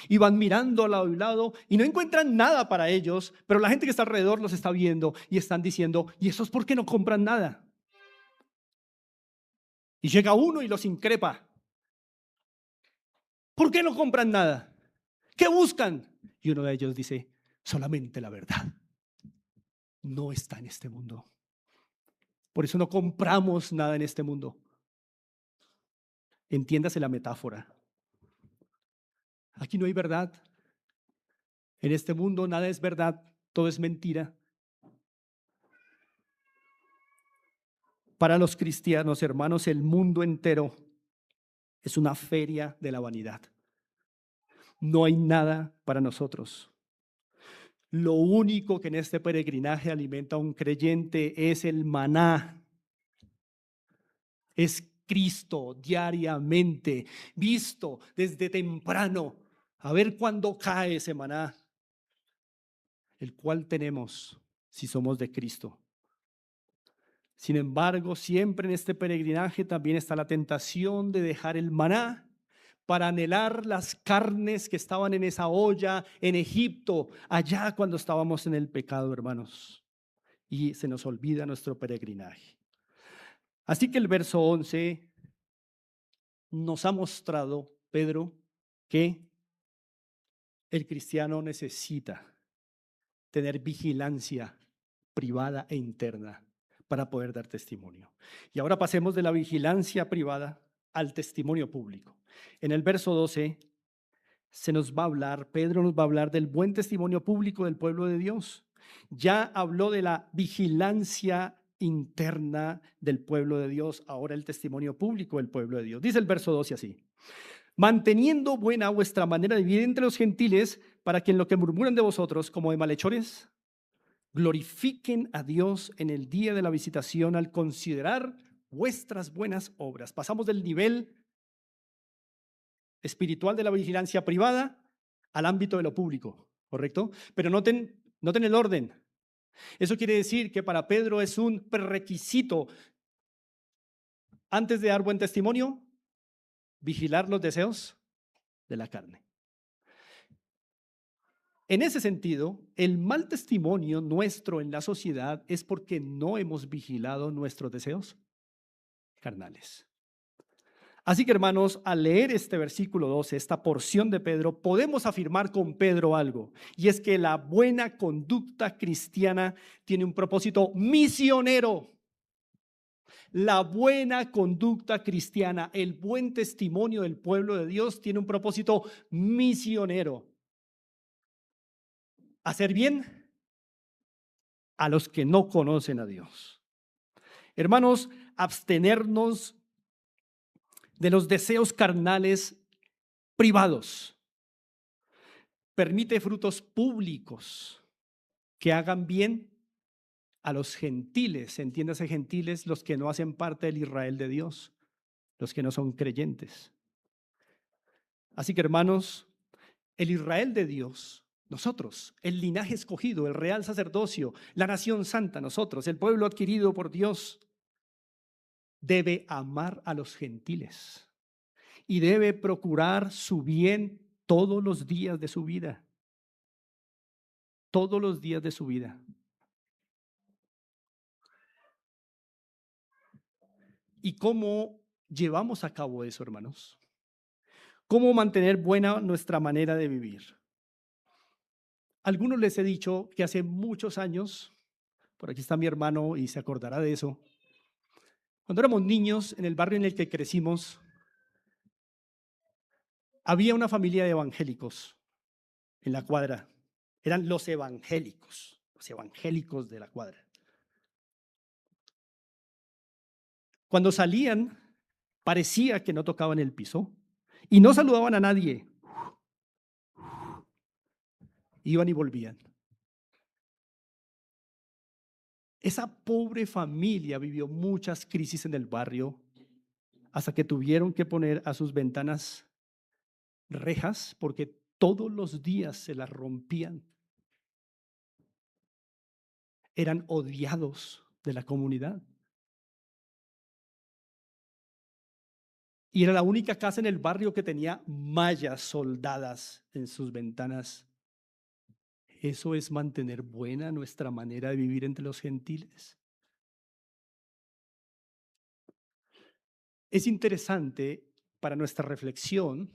[SPEAKER 1] y van mirando a lado y lado y no encuentran nada para ellos, pero la gente que está alrededor los está viendo y están diciendo, ¿y esos por qué no compran nada? Y llega uno y los increpa. ¿Por qué no compran nada? ¿Qué buscan? Y uno de ellos dice, solamente la verdad. No está en este mundo. Por eso no compramos nada en este mundo. Entiéndase la metáfora. Aquí no hay verdad. En este mundo nada es verdad, todo es mentira. Para los cristianos, hermanos, el mundo entero es una feria de la vanidad. No hay nada para nosotros. Lo único que en este peregrinaje alimenta a un creyente es el maná. Es Cristo diariamente, visto desde temprano, a ver cuándo cae ese maná, el cual tenemos si somos de Cristo. Sin embargo, siempre en este peregrinaje también está la tentación de dejar el maná para anhelar las carnes que estaban en esa olla en Egipto, allá cuando estábamos en el pecado, hermanos. Y se nos olvida nuestro peregrinaje. Así que el verso 11 nos ha mostrado, Pedro, que el cristiano necesita tener vigilancia privada e interna para poder dar testimonio. Y ahora pasemos de la vigilancia privada al testimonio público. En el verso 12 se nos va a hablar, Pedro nos va a hablar del buen testimonio público del pueblo de Dios. Ya habló de la vigilancia interna del pueblo de Dios, ahora el testimonio público del pueblo de Dios. Dice el verso 12 así: manteniendo buena vuestra manera de vivir entre los gentiles, para que en lo que murmuran de vosotros como de malhechores, glorifiquen a Dios en el día de la visitación al considerar vuestras buenas obras. Pasamos del nivel espiritual de la vigilancia privada al ámbito de lo público, ¿correcto? Pero noten el orden. Eso quiere decir que para Pedro es un prerequisito, antes de dar buen testimonio, vigilar los deseos de la carne. En ese sentido, el mal testimonio nuestro en la sociedad es porque no hemos vigilado nuestros deseos carnales. Así que, hermanos, al leer este versículo 12, esta porción de Pedro, podemos afirmar con Pedro algo, y es que la buena conducta cristiana tiene un propósito misionero. La buena conducta cristiana, el buen testimonio del pueblo de Dios tiene un propósito misionero. Hacer bien a los que no conocen a Dios. Hermanos, abstenernos de los deseos carnales privados permite frutos públicos que hagan bien a los gentiles, entiéndase gentiles, los que no hacen parte del Israel de Dios, los que no son creyentes. Así que, hermanos, el Israel de Dios, nosotros, el linaje escogido, el real sacerdocio, la nación santa, nosotros, el pueblo adquirido por Dios, debe amar a los gentiles y debe procurar su bien todos los días de su vida. Todos los días de su vida. ¿Y cómo llevamos a cabo eso, hermanos? ¿Cómo mantener buena nuestra manera de vivir? Algunos les he dicho que hace muchos años, por aquí está mi hermano y se acordará de eso, cuando éramos niños en el barrio en el que crecimos, había una familia de evangélicos en la cuadra. Eran los evangélicos de la cuadra. Cuando salían, parecía que no tocaban el piso y no saludaban a nadie. Iban y volvían. Esa pobre familia vivió muchas crisis en el barrio hasta que tuvieron que poner a sus ventanas rejas porque todos los días se las rompían. Eran odiados de la comunidad. Y era la única casa en el barrio que tenía mallas soldadas en sus ventanas. ¿Eso es mantener buena nuestra manera de vivir entre los gentiles? Es interesante para nuestra reflexión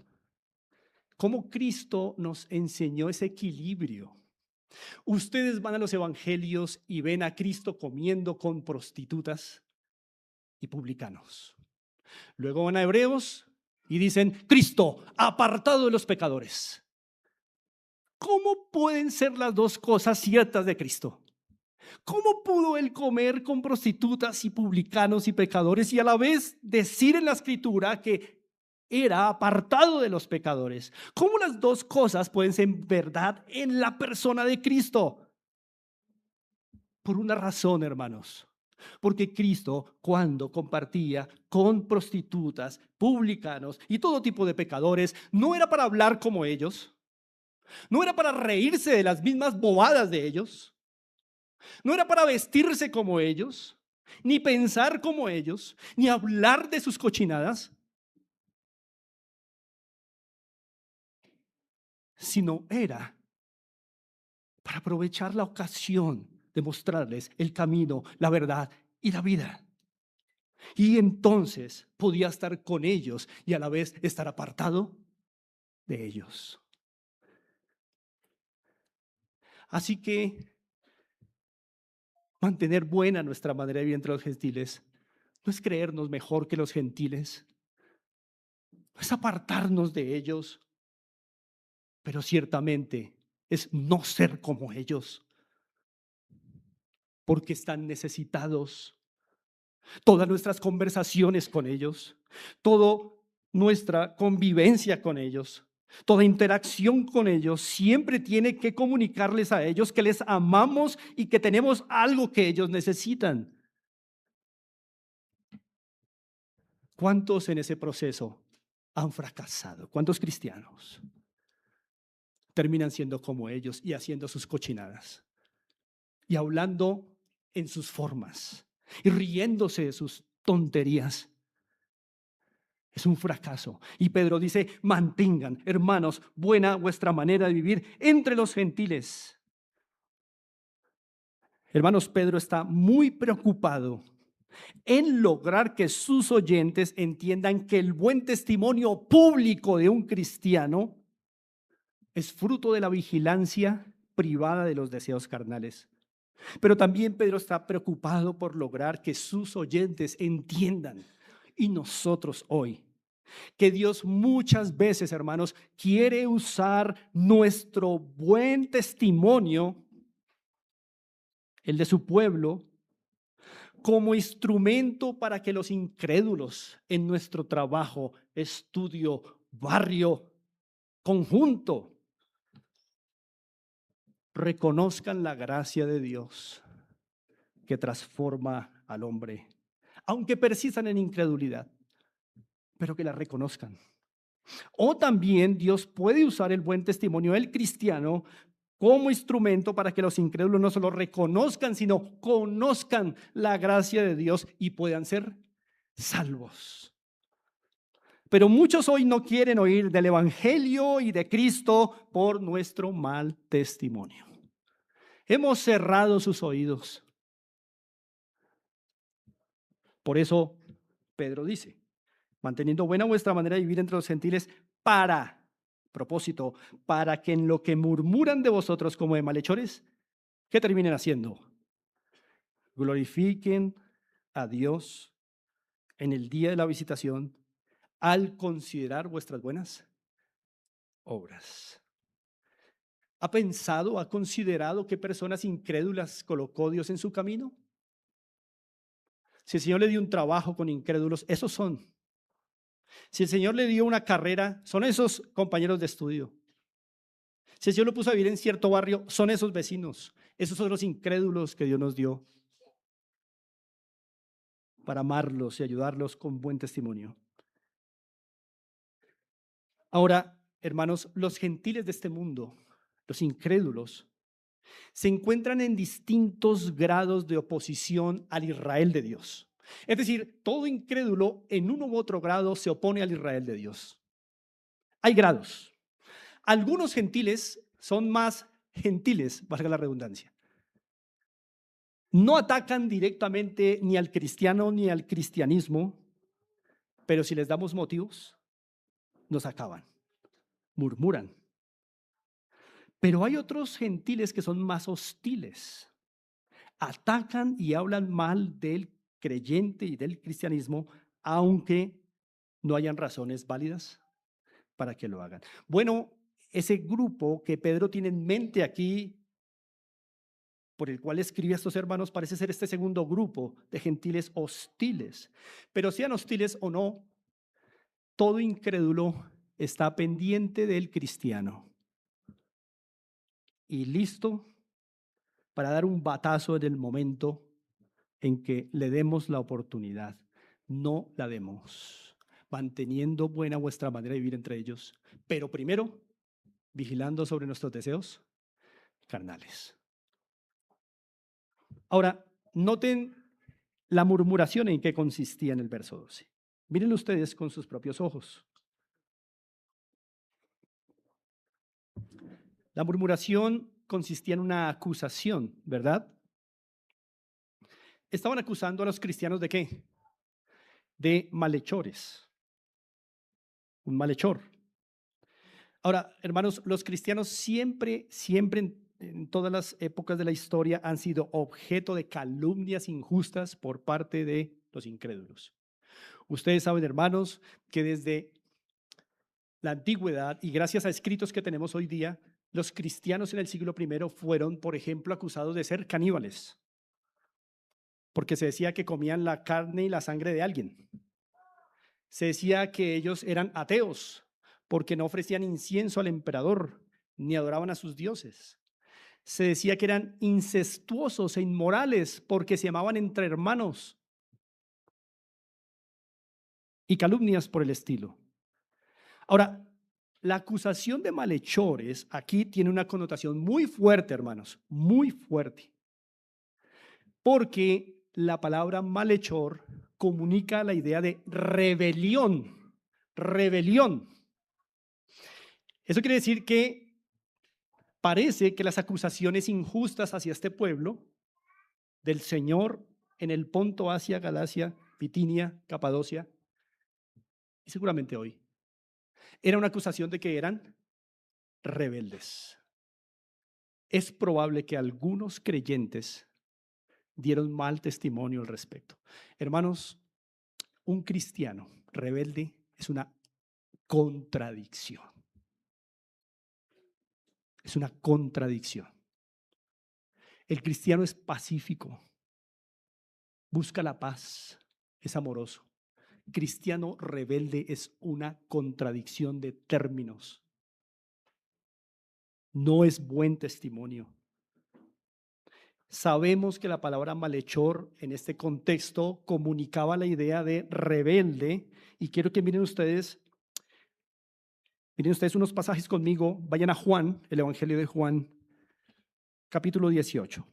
[SPEAKER 1] cómo Cristo nos enseñó ese equilibrio. Ustedes van a los evangelios y ven a Cristo comiendo con prostitutas y publicanos. Luego van a Hebreos y dicen, Cristo, apartado de los pecadores. ¿Cómo pueden ser las dos cosas ciertas de Cristo? ¿Cómo pudo él comer con prostitutas y publicanos y pecadores y a la vez decir en la escritura que era apartado de los pecadores? ¿Cómo las dos cosas pueden ser verdad en la persona de Cristo? Por una razón, hermanos. Porque Cristo, cuando compartía con prostitutas, publicanos y todo tipo de pecadores, no era para hablar como ellos, no era para reírse de las mismas bobadas de ellos, no era para vestirse como ellos, ni pensar como ellos, ni hablar de sus cochinadas, sino era para aprovechar la ocasión de mostrarles el camino, la verdad y la vida. Y entonces podía estar con ellos y a la vez estar apartado de ellos. Así que mantener buena nuestra manera de vivir entre los gentiles no es creernos mejor que los gentiles, no es apartarnos de ellos, pero ciertamente es no ser como ellos, porque están necesitados. Todas nuestras conversaciones con ellos, toda nuestra convivencia con ellos, toda interacción con ellos siempre tiene que comunicarles a ellos que les amamos y que tenemos algo que ellos necesitan. ¿Cuántos en ese proceso han fracasado? ¿Cuántos cristianos terminan siendo como ellos y haciendo sus cochinadas y hablando en sus formas y riéndose de sus tonterías? Es un fracaso. Y Pedro dice, mantengan, hermanos, buena vuestra manera de vivir entre los gentiles. Hermanos, Pedro está muy preocupado en lograr que sus oyentes entiendan que el buen testimonio público de un cristiano es fruto de la vigilancia privada de los deseos carnales. Pero también Pedro está preocupado por lograr que sus oyentes entiendan, y nosotros hoy, que Dios muchas veces, hermanos, quiere usar nuestro buen testimonio, el de su pueblo, como instrumento para que los incrédulos en nuestro trabajo, estudio, barrio, conjunto, reconozcan la gracia de Dios que transforma al hombre, aunque persistan en incredulidad, pero que la reconozcan. O también Dios puede usar el buen testimonio del cristiano como instrumento para que los incrédulos no solo reconozcan, sino conozcan la gracia de Dios y puedan ser salvos. Pero muchos hoy no quieren oír del Evangelio y de Cristo por nuestro mal testimonio. Hemos cerrado sus oídos. Por eso Pedro dice, manteniendo buena vuestra manera de vivir entre los gentiles propósito, para que en lo que murmuran de vosotros como de malhechores, ¿qué terminen haciendo? Glorifiquen a Dios en el día de la visitación al considerar vuestras buenas obras. ¿Ha pensado, ha considerado qué personas incrédulas colocó Dios en su camino? Si el Señor le dio un trabajo con incrédulos, esos son. Si el Señor le dio una carrera, son esos compañeros de estudio. Si el Señor lo puso a vivir en cierto barrio, son esos vecinos. Esos son los incrédulos que Dios nos dio para amarlos y ayudarlos con buen testimonio. Ahora, hermanos, los gentiles de este mundo, los incrédulos, se encuentran en distintos grados de oposición al Israel de Dios. Es decir, todo incrédulo en uno u otro grado se opone al Israel de Dios. Hay grados. Algunos gentiles son más gentiles, valga la redundancia. No atacan directamente ni al cristiano ni al cristianismo, pero si les damos motivos, nos acaban, murmuran. Pero hay otros gentiles que son más hostiles. Atacan y hablan mal del creyente y del cristianismo, aunque no hayan razones válidas para que lo hagan. Bueno, ese grupo que Pedro tiene en mente aquí, por el cual escribe a estos hermanos, parece ser este segundo grupo de gentiles hostiles. Pero sean hostiles o no, todo incrédulo está pendiente del cristiano y listo para dar un batazo en el momento en que le demos la oportunidad. No la demos, manteniendo buena vuestra manera de vivir entre ellos, pero primero vigilando sobre nuestros deseos carnales. Ahora, noten la murmuración en qué consistía en el verso 12. Mírenlo ustedes con sus propios ojos. La murmuración consistía en una acusación, ¿verdad? Estaban acusando a los cristianos ¿de qué? De malhechores. Un malhechor. Ahora, hermanos, los cristianos siempre en todas las épocas de la historia han sido objeto de calumnias injustas por parte de los incrédulos. Ustedes saben, hermanos, que desde la antigüedad y gracias a escritos que tenemos hoy día, los cristianos en el siglo I fueron, por ejemplo, acusados de ser caníbales, porque se decía que comían la carne y la sangre de alguien. Se decía que ellos eran ateos, porque no ofrecían incienso al emperador, ni adoraban a sus dioses. Se decía que eran incestuosos e inmorales, porque se amaban entre hermanos, y calumnias por el estilo. Ahora, la acusación de malhechores aquí tiene una connotación muy fuerte, hermanos, muy fuerte, porque la palabra malhechor comunica la idea de rebelión, rebelión. Eso quiere decir que parece que las acusaciones injustas hacia este pueblo del Señor en el Ponto, Asia, Galacia, Bitinia, Capadocia, y seguramente hoy, era una acusación de que eran rebeldes. Es probable que algunos creyentes dieron mal testimonio al respecto. Hermanos, un cristiano rebelde es una contradicción. Es una contradicción. El cristiano es pacífico, busca la paz, es amoroso. Cristiano rebelde es una contradicción de términos. No es buen testimonio. Sabemos que la palabra malhechor en este contexto comunicaba la idea de rebelde, y quiero que miren ustedes unos pasajes conmigo. Vayan a Juan, el Evangelio de Juan, capítulo 18.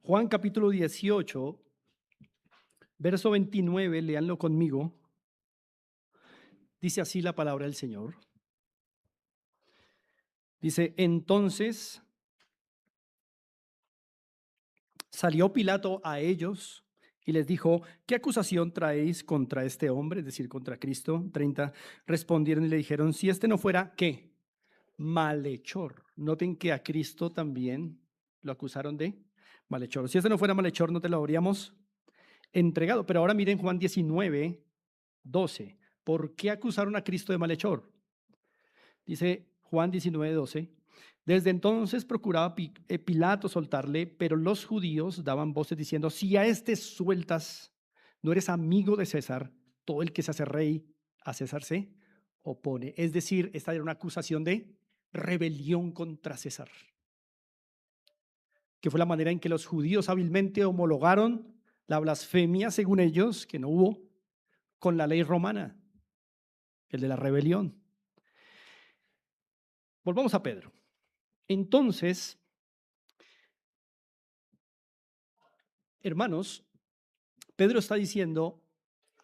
[SPEAKER 1] Juan capítulo 18, verso 29, léanlo conmigo. Dice así la palabra del Señor. Dice, entonces salió Pilato a ellos y les dijo, ¿qué acusación traéis contra este hombre? Es decir, contra Cristo. 30, respondieron y le dijeron, si este no fuera, ¿qué? Malhechor. Noten que a Cristo también lo acusaron de malhechor. Si este no fuera malhechor, no te lo habríamos entregado. Pero ahora miren Juan 19, 12. ¿Por qué acusaron a Cristo de malhechor? Dice Juan 19, 12. Desde entonces procuraba Pilato soltarle, pero los judíos daban voces diciendo, si a este sueltas, no eres amigo de César, todo el que se hace rey a César se opone. Es decir, esta era una acusación de rebelión contra César, que fue la manera en que los judíos hábilmente homologaron la blasfemia, según ellos, que no hubo, con la ley romana, el de la rebelión. Volvamos a Pedro. Entonces, hermanos, Pedro está diciendo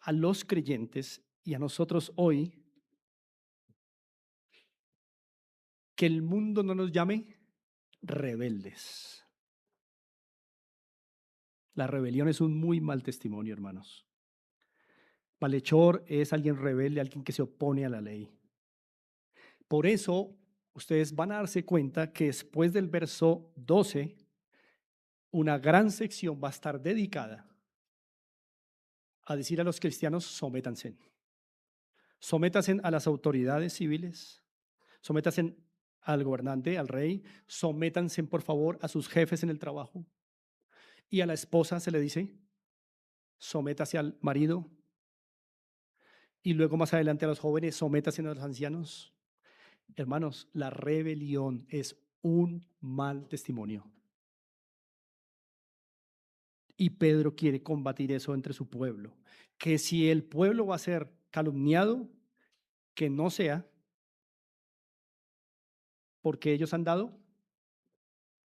[SPEAKER 1] a los creyentes y a nosotros hoy que el mundo no nos llame rebeldes. La rebelión es un muy mal testimonio, hermanos. Malhechor es alguien rebelde, alguien que se opone a la ley. Por eso, ustedes van a darse cuenta que después del verso 12, una gran sección va a estar dedicada a decir a los cristianos, sométanse. Sométanse a las autoridades civiles, sométanse al gobernante, al rey, sométanse por favor a sus jefes en el trabajo. Y a la esposa se le dice, sométase al marido. Y luego más adelante a los jóvenes, sométase a los ancianos. Hermanos, la rebelión es un mal testimonio. Y Pedro quiere combatir eso entre su pueblo. Que si el pueblo va a ser calumniado, que no sea porque ellos han dado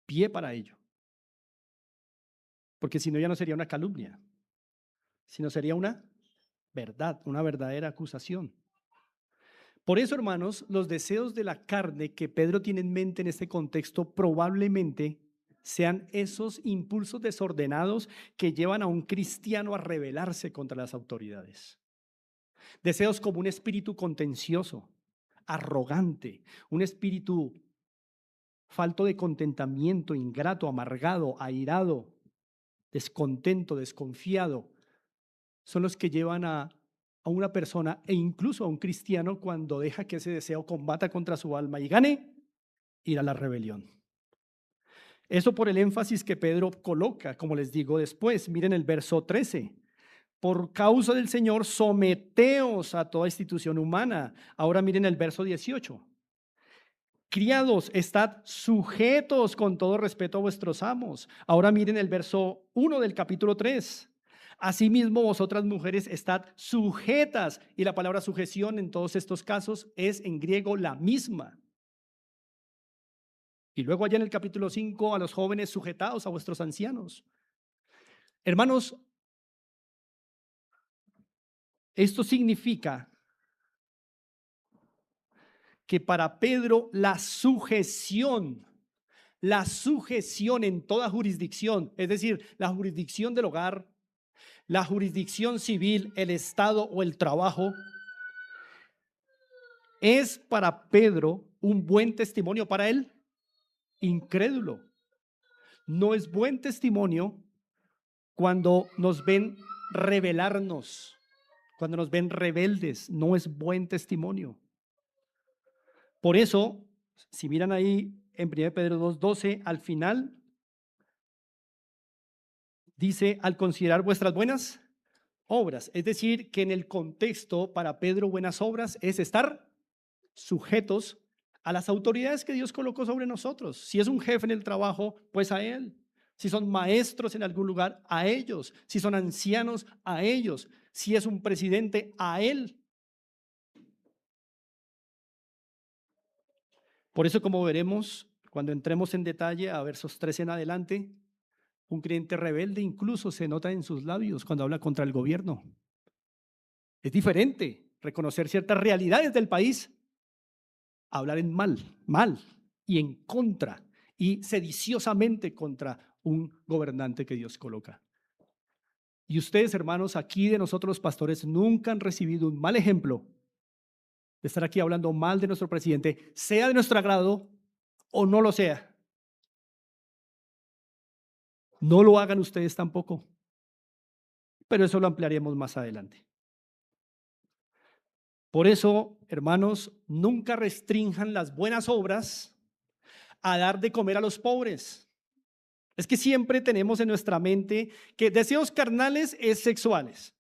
[SPEAKER 1] pie para ello. Porque si no, ya no sería una calumnia, sino sería una verdad, una verdadera acusación. Por eso, hermanos, los deseos de la carne que Pedro tiene en mente en este contexto probablemente sean esos impulsos desordenados que llevan a un cristiano a rebelarse contra las autoridades. Deseos como un espíritu contencioso, arrogante, un espíritu falto de contentamiento, ingrato, amargado, airado, descontento, desconfiado, son los que llevan a una persona e incluso a un cristiano cuando deja que ese deseo combata contra su alma y gane, ir a la rebelión. Eso por el énfasis que Pedro coloca, como les digo después. Miren el verso 13. Por causa del Señor, someteos a toda institución humana. Ahora miren el verso 18. Criados, estad sujetos con todo respeto a vuestros amos. Ahora miren el verso 1 del capítulo 3. Asimismo, vosotras mujeres estad sujetas. Y la palabra sujeción en todos estos casos es en griego la misma. Y luego allá en el capítulo 5, a los jóvenes sujetados a vuestros ancianos. Hermanos, esto significa que para Pedro la sujeción en toda jurisdicción, es decir, la jurisdicción del hogar, la jurisdicción civil, el Estado o el trabajo, es para Pedro un buen testimonio para él incrédulo. No es buen testimonio cuando nos ven rebelarnos, cuando nos ven rebeldes. No es buen testimonio. Por eso, si miran ahí en 1 Pedro 2:12, al final dice, al considerar vuestras buenas obras. Es decir, que en el contexto para Pedro buenas obras es estar sujetos a las autoridades que Dios colocó sobre nosotros. Si es un jefe en el trabajo, pues a él. Si son maestros en algún lugar, a ellos. Si son ancianos, a ellos. Si es un presidente, a él. Por eso, como veremos cuando entremos en detalle a versos 13 en adelante, un creyente rebelde incluso se nota en sus labios cuando habla contra el gobierno. Es diferente reconocer ciertas realidades del país, hablar en mal y en contra y sediciosamente contra un gobernante que Dios coloca. Y ustedes, hermanos, aquí de nosotros los pastores nunca han recibido un mal ejemplo de estar aquí hablando mal de nuestro presidente, sea de nuestro agrado o no lo sea. No lo hagan ustedes tampoco, pero eso lo ampliaremos más adelante. Por eso, hermanos, nunca restrinjan las buenas obras a dar de comer a los pobres. Es que siempre tenemos en nuestra mente que deseos carnales es sexuales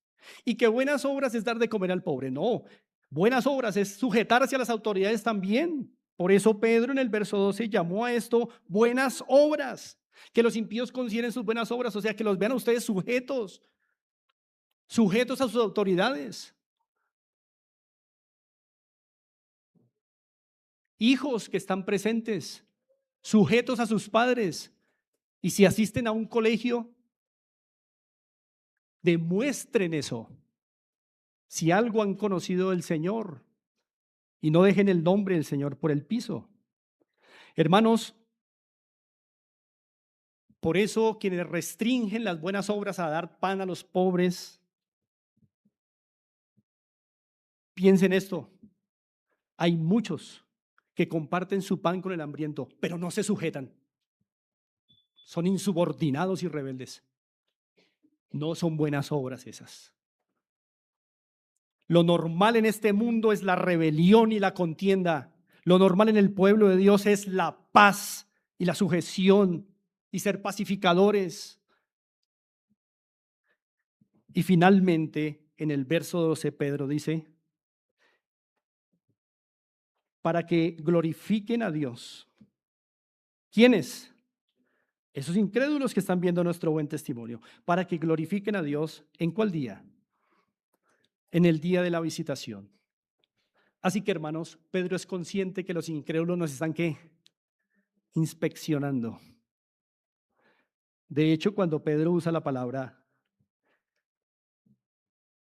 [SPEAKER 1] y que buenas obras es dar de comer al pobre. No, buenas obras es sujetarse a las autoridades también. Por eso Pedro en el verso 12 llamó a esto buenas obras. Que los impíos consideren sus buenas obras, o sea, que los vean a ustedes sujetos a sus autoridades. Hijos que están presentes, sujetos a sus padres. Y si asisten a un colegio, demuestren eso. Si algo han conocido del Señor, y no dejen el nombre del Señor por el piso. Hermanos, por eso quienes restringen las buenas obras a dar pan a los pobres, piensen esto, hay muchos que comparten su pan con el hambriento, pero no se sujetan. Son insubordinados y rebeldes. No son buenas obras esas. Lo normal en este mundo es la rebelión y la contienda. Lo normal en el pueblo de Dios es la paz y la sujeción y ser pacificadores. Y finalmente, en el verso 12, Pedro dice, para que glorifiquen a Dios. ¿Quiénes? Esos incrédulos que están viendo nuestro buen testimonio. Para que glorifiquen a Dios, ¿en cuál día? En el día de la visitación. Así que, hermanos, Pedro es consciente que los incrédulos nos están, ¿qué? Inspeccionando. De hecho, cuando Pedro usa la palabra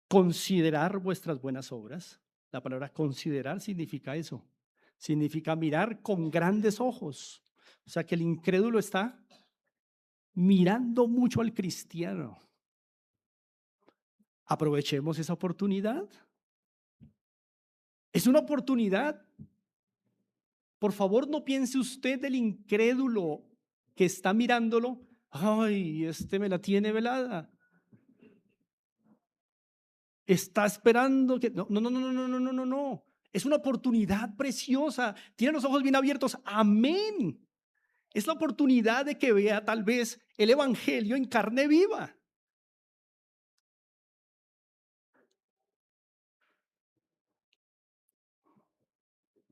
[SPEAKER 1] considerar vuestras buenas obras, la palabra considerar significa eso. Significa mirar con grandes ojos. O sea que el incrédulo está mirando mucho al cristiano. Aprovechemos esa oportunidad. Es una oportunidad. Por favor, no piense usted del incrédulo que está mirándolo. Ay, este me la tiene velada. Está esperando que... No, no, no, no, no, no, no, no, no. Es una oportunidad preciosa. Tiene los ojos bien abiertos. Amén. Es la oportunidad de que vea tal vez el evangelio en carne viva.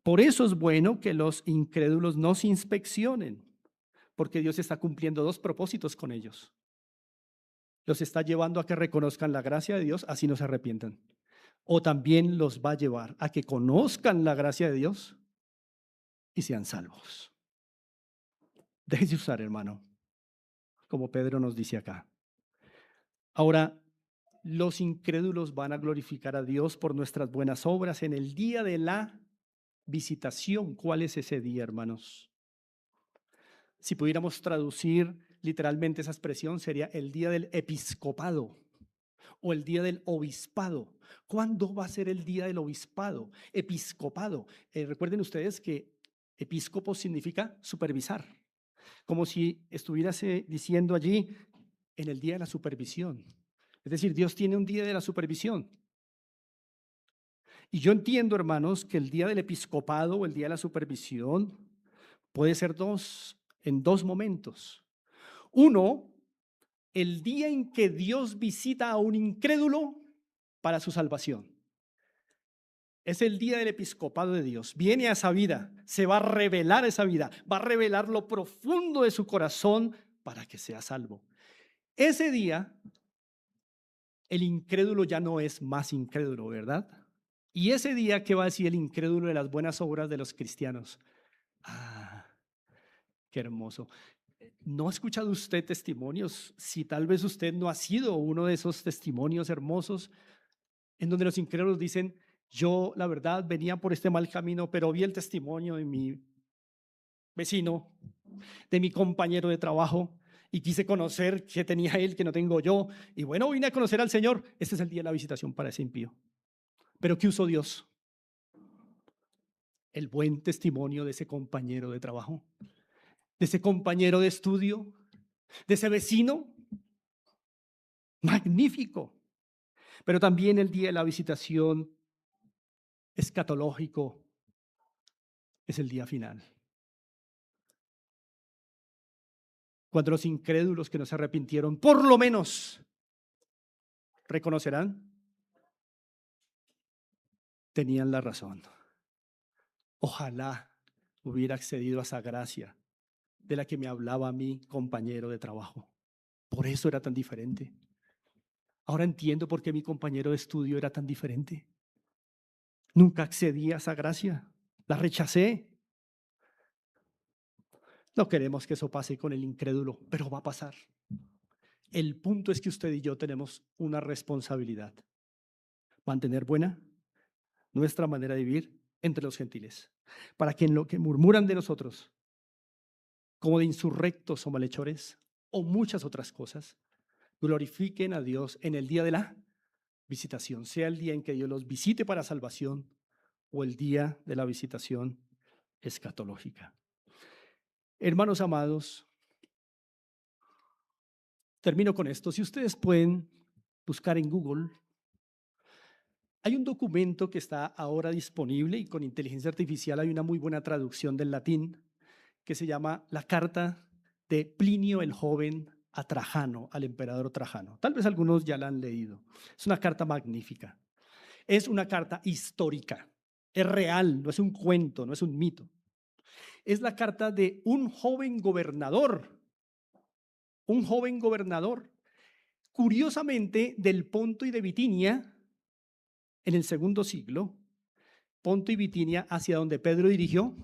[SPEAKER 1] Por eso es bueno que los incrédulos no se inspeccionen, porque Dios está cumpliendo dos propósitos con ellos. Los está llevando a que reconozcan la gracia de Dios, así no se arrepientan. O también los va a llevar a que conozcan la gracia de Dios y sean salvos. Déjese usar, hermano, como Pedro nos dice acá. Ahora, los incrédulos van a glorificar a Dios por nuestras buenas obras en el día de la visitación. ¿Cuál es ese día, hermanos? Si pudiéramos traducir literalmente esa expresión, sería el día del episcopado o el día del obispado. ¿Cuándo va a ser el día del obispado? Episcopado. Recuerden ustedes que episcopo significa supervisar. como si estuviérase diciendo allí en el día de la supervisión. Es decir, Dios tiene un día de la supervisión. Y yo entiendo, hermanos, que el día del episcopado o el día de la supervisión puede ser en dos momentos. Uno, el día en que Dios visita a un incrédulo para su salvación. Es el día del episcopado de Dios. Viene a esa vida, se va a revelar esa vida, va a revelar lo profundo de su corazón para que sea salvo. Ese día, el incrédulo ya no es más incrédulo, ¿verdad? Y ese día, ¿qué va a decir el incrédulo de las buenas obras de los cristianos? Ah, qué hermoso. ¿No ha escuchado usted testimonios? Si tal vez usted no ha sido uno de esos testimonios hermosos en donde los incrédulos dicen, yo la verdad venía por este mal camino, pero vi el testimonio de mi vecino, de mi compañero de trabajo, y quise conocer qué tenía él que no tengo yo. Y bueno, vine a conocer al Señor. Este es el día de la visitación para ese impío. Pero ¿qué usó Dios? El buen testimonio de ese compañero de trabajo, de ese compañero de estudio, de ese vecino. Magnífico. Pero también el día de la visitación escatológico es el día final. Cuando los incrédulos que no se arrepintieron, por lo menos, reconocerán, tenían la razón. Ojalá hubiera accedido a esa gracia de la que me hablaba mi compañero de trabajo. Por eso era tan diferente. Ahora entiendo por qué mi compañero de estudio era tan diferente. Nunca accedí a esa gracia. La rechacé. No queremos que eso pase con el incrédulo, pero va a pasar. El punto es que usted y yo tenemos una responsabilidad. Mantener buena nuestra manera de vivir entre los gentiles, para que en lo que murmuran de nosotros, como de insurrectos o malhechores, o muchas otras cosas, glorifiquen a Dios en el día de la visitación, sea el día en que Dios los visite para salvación o el día de la visitación escatológica. Hermanos amados, termino con esto. Si ustedes pueden buscar en Google, hay un documento que está ahora disponible y con inteligencia artificial hay una muy buena traducción del latín que se llama La Carta de Plinio el Joven a Trajano, al emperador Trajano. Tal vez algunos ya la han leído. Es una carta magnífica. Es una carta histórica. Es real, no es un cuento, no es un mito. Es la carta de un joven gobernador. Un joven gobernador, curiosamente, del Ponto y de Bitinia, en el segundo siglo, Ponto y Bitinia, hacia donde Pedro dirigió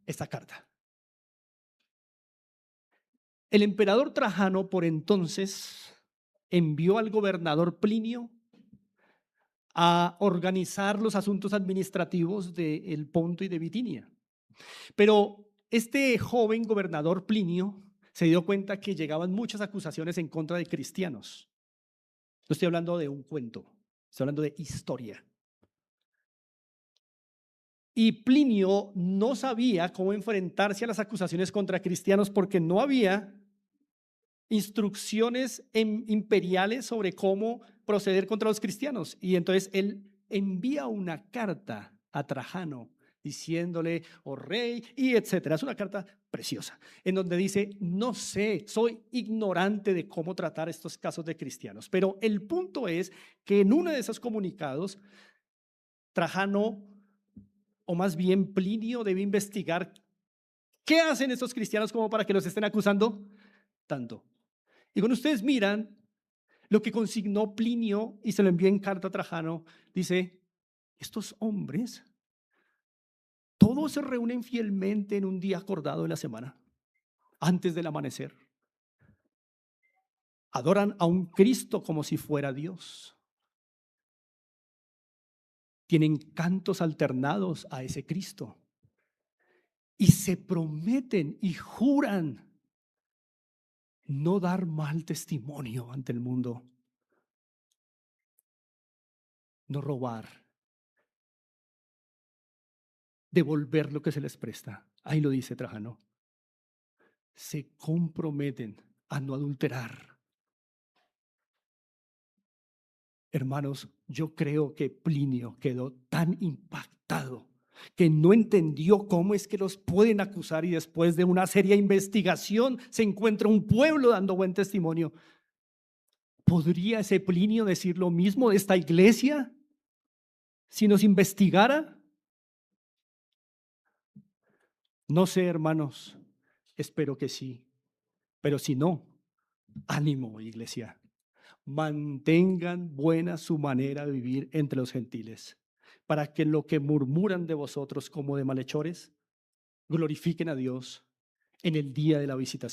[SPEAKER 1] esta carta. El emperador Trajano, por entonces, envió al gobernador Plinio a organizar los asuntos administrativos del Ponto y de Bitinia. Pero este joven gobernador Plinio se dio cuenta que llegaban muchas acusaciones en contra de cristianos. No estoy hablando de un cuento, estoy hablando de historia. Y Plinio no sabía cómo enfrentarse a las acusaciones contra cristianos porque no había instrucciones imperiales sobre cómo proceder contra los cristianos. Y entonces él envía una carta a Trajano diciéndole, oh rey, y etcétera. Es una carta preciosa, en donde dice, no sé, soy ignorante de cómo tratar estos casos de cristianos. Pero el punto es que en uno de esos comunicados, Trajano, o más bien Plinio, debe investigar qué hacen estos cristianos como para que los estén acusando tanto. Y cuando ustedes miran lo que consignó Plinio y se lo envió en carta a Trajano, dice, estos hombres, todos se reúnen fielmente en un día acordado de la semana, antes del amanecer. Adoran a un Cristo como si fuera Dios. Tienen cantos alternados a ese Cristo. Y se prometen y juran no dar mal testimonio ante el mundo, no robar, devolver lo que se les presta. Ahí lo dice Trajano. se comprometen a no adulterar. Hermanos, yo creo que Plinio quedó tan impactado que no entendió cómo es que los pueden acusar y después de una seria investigación se encuentra un pueblo dando buen testimonio. ¿Podría ese Plinio decir lo mismo de esta iglesia si nos investigara? No sé, hermanos, espero que sí, pero si no, ánimo, iglesia. Mantengan buena su manera de vivir entre los gentiles, para que lo que murmuran de vosotros como de malhechores, glorifiquen a Dios en el día de la visitación.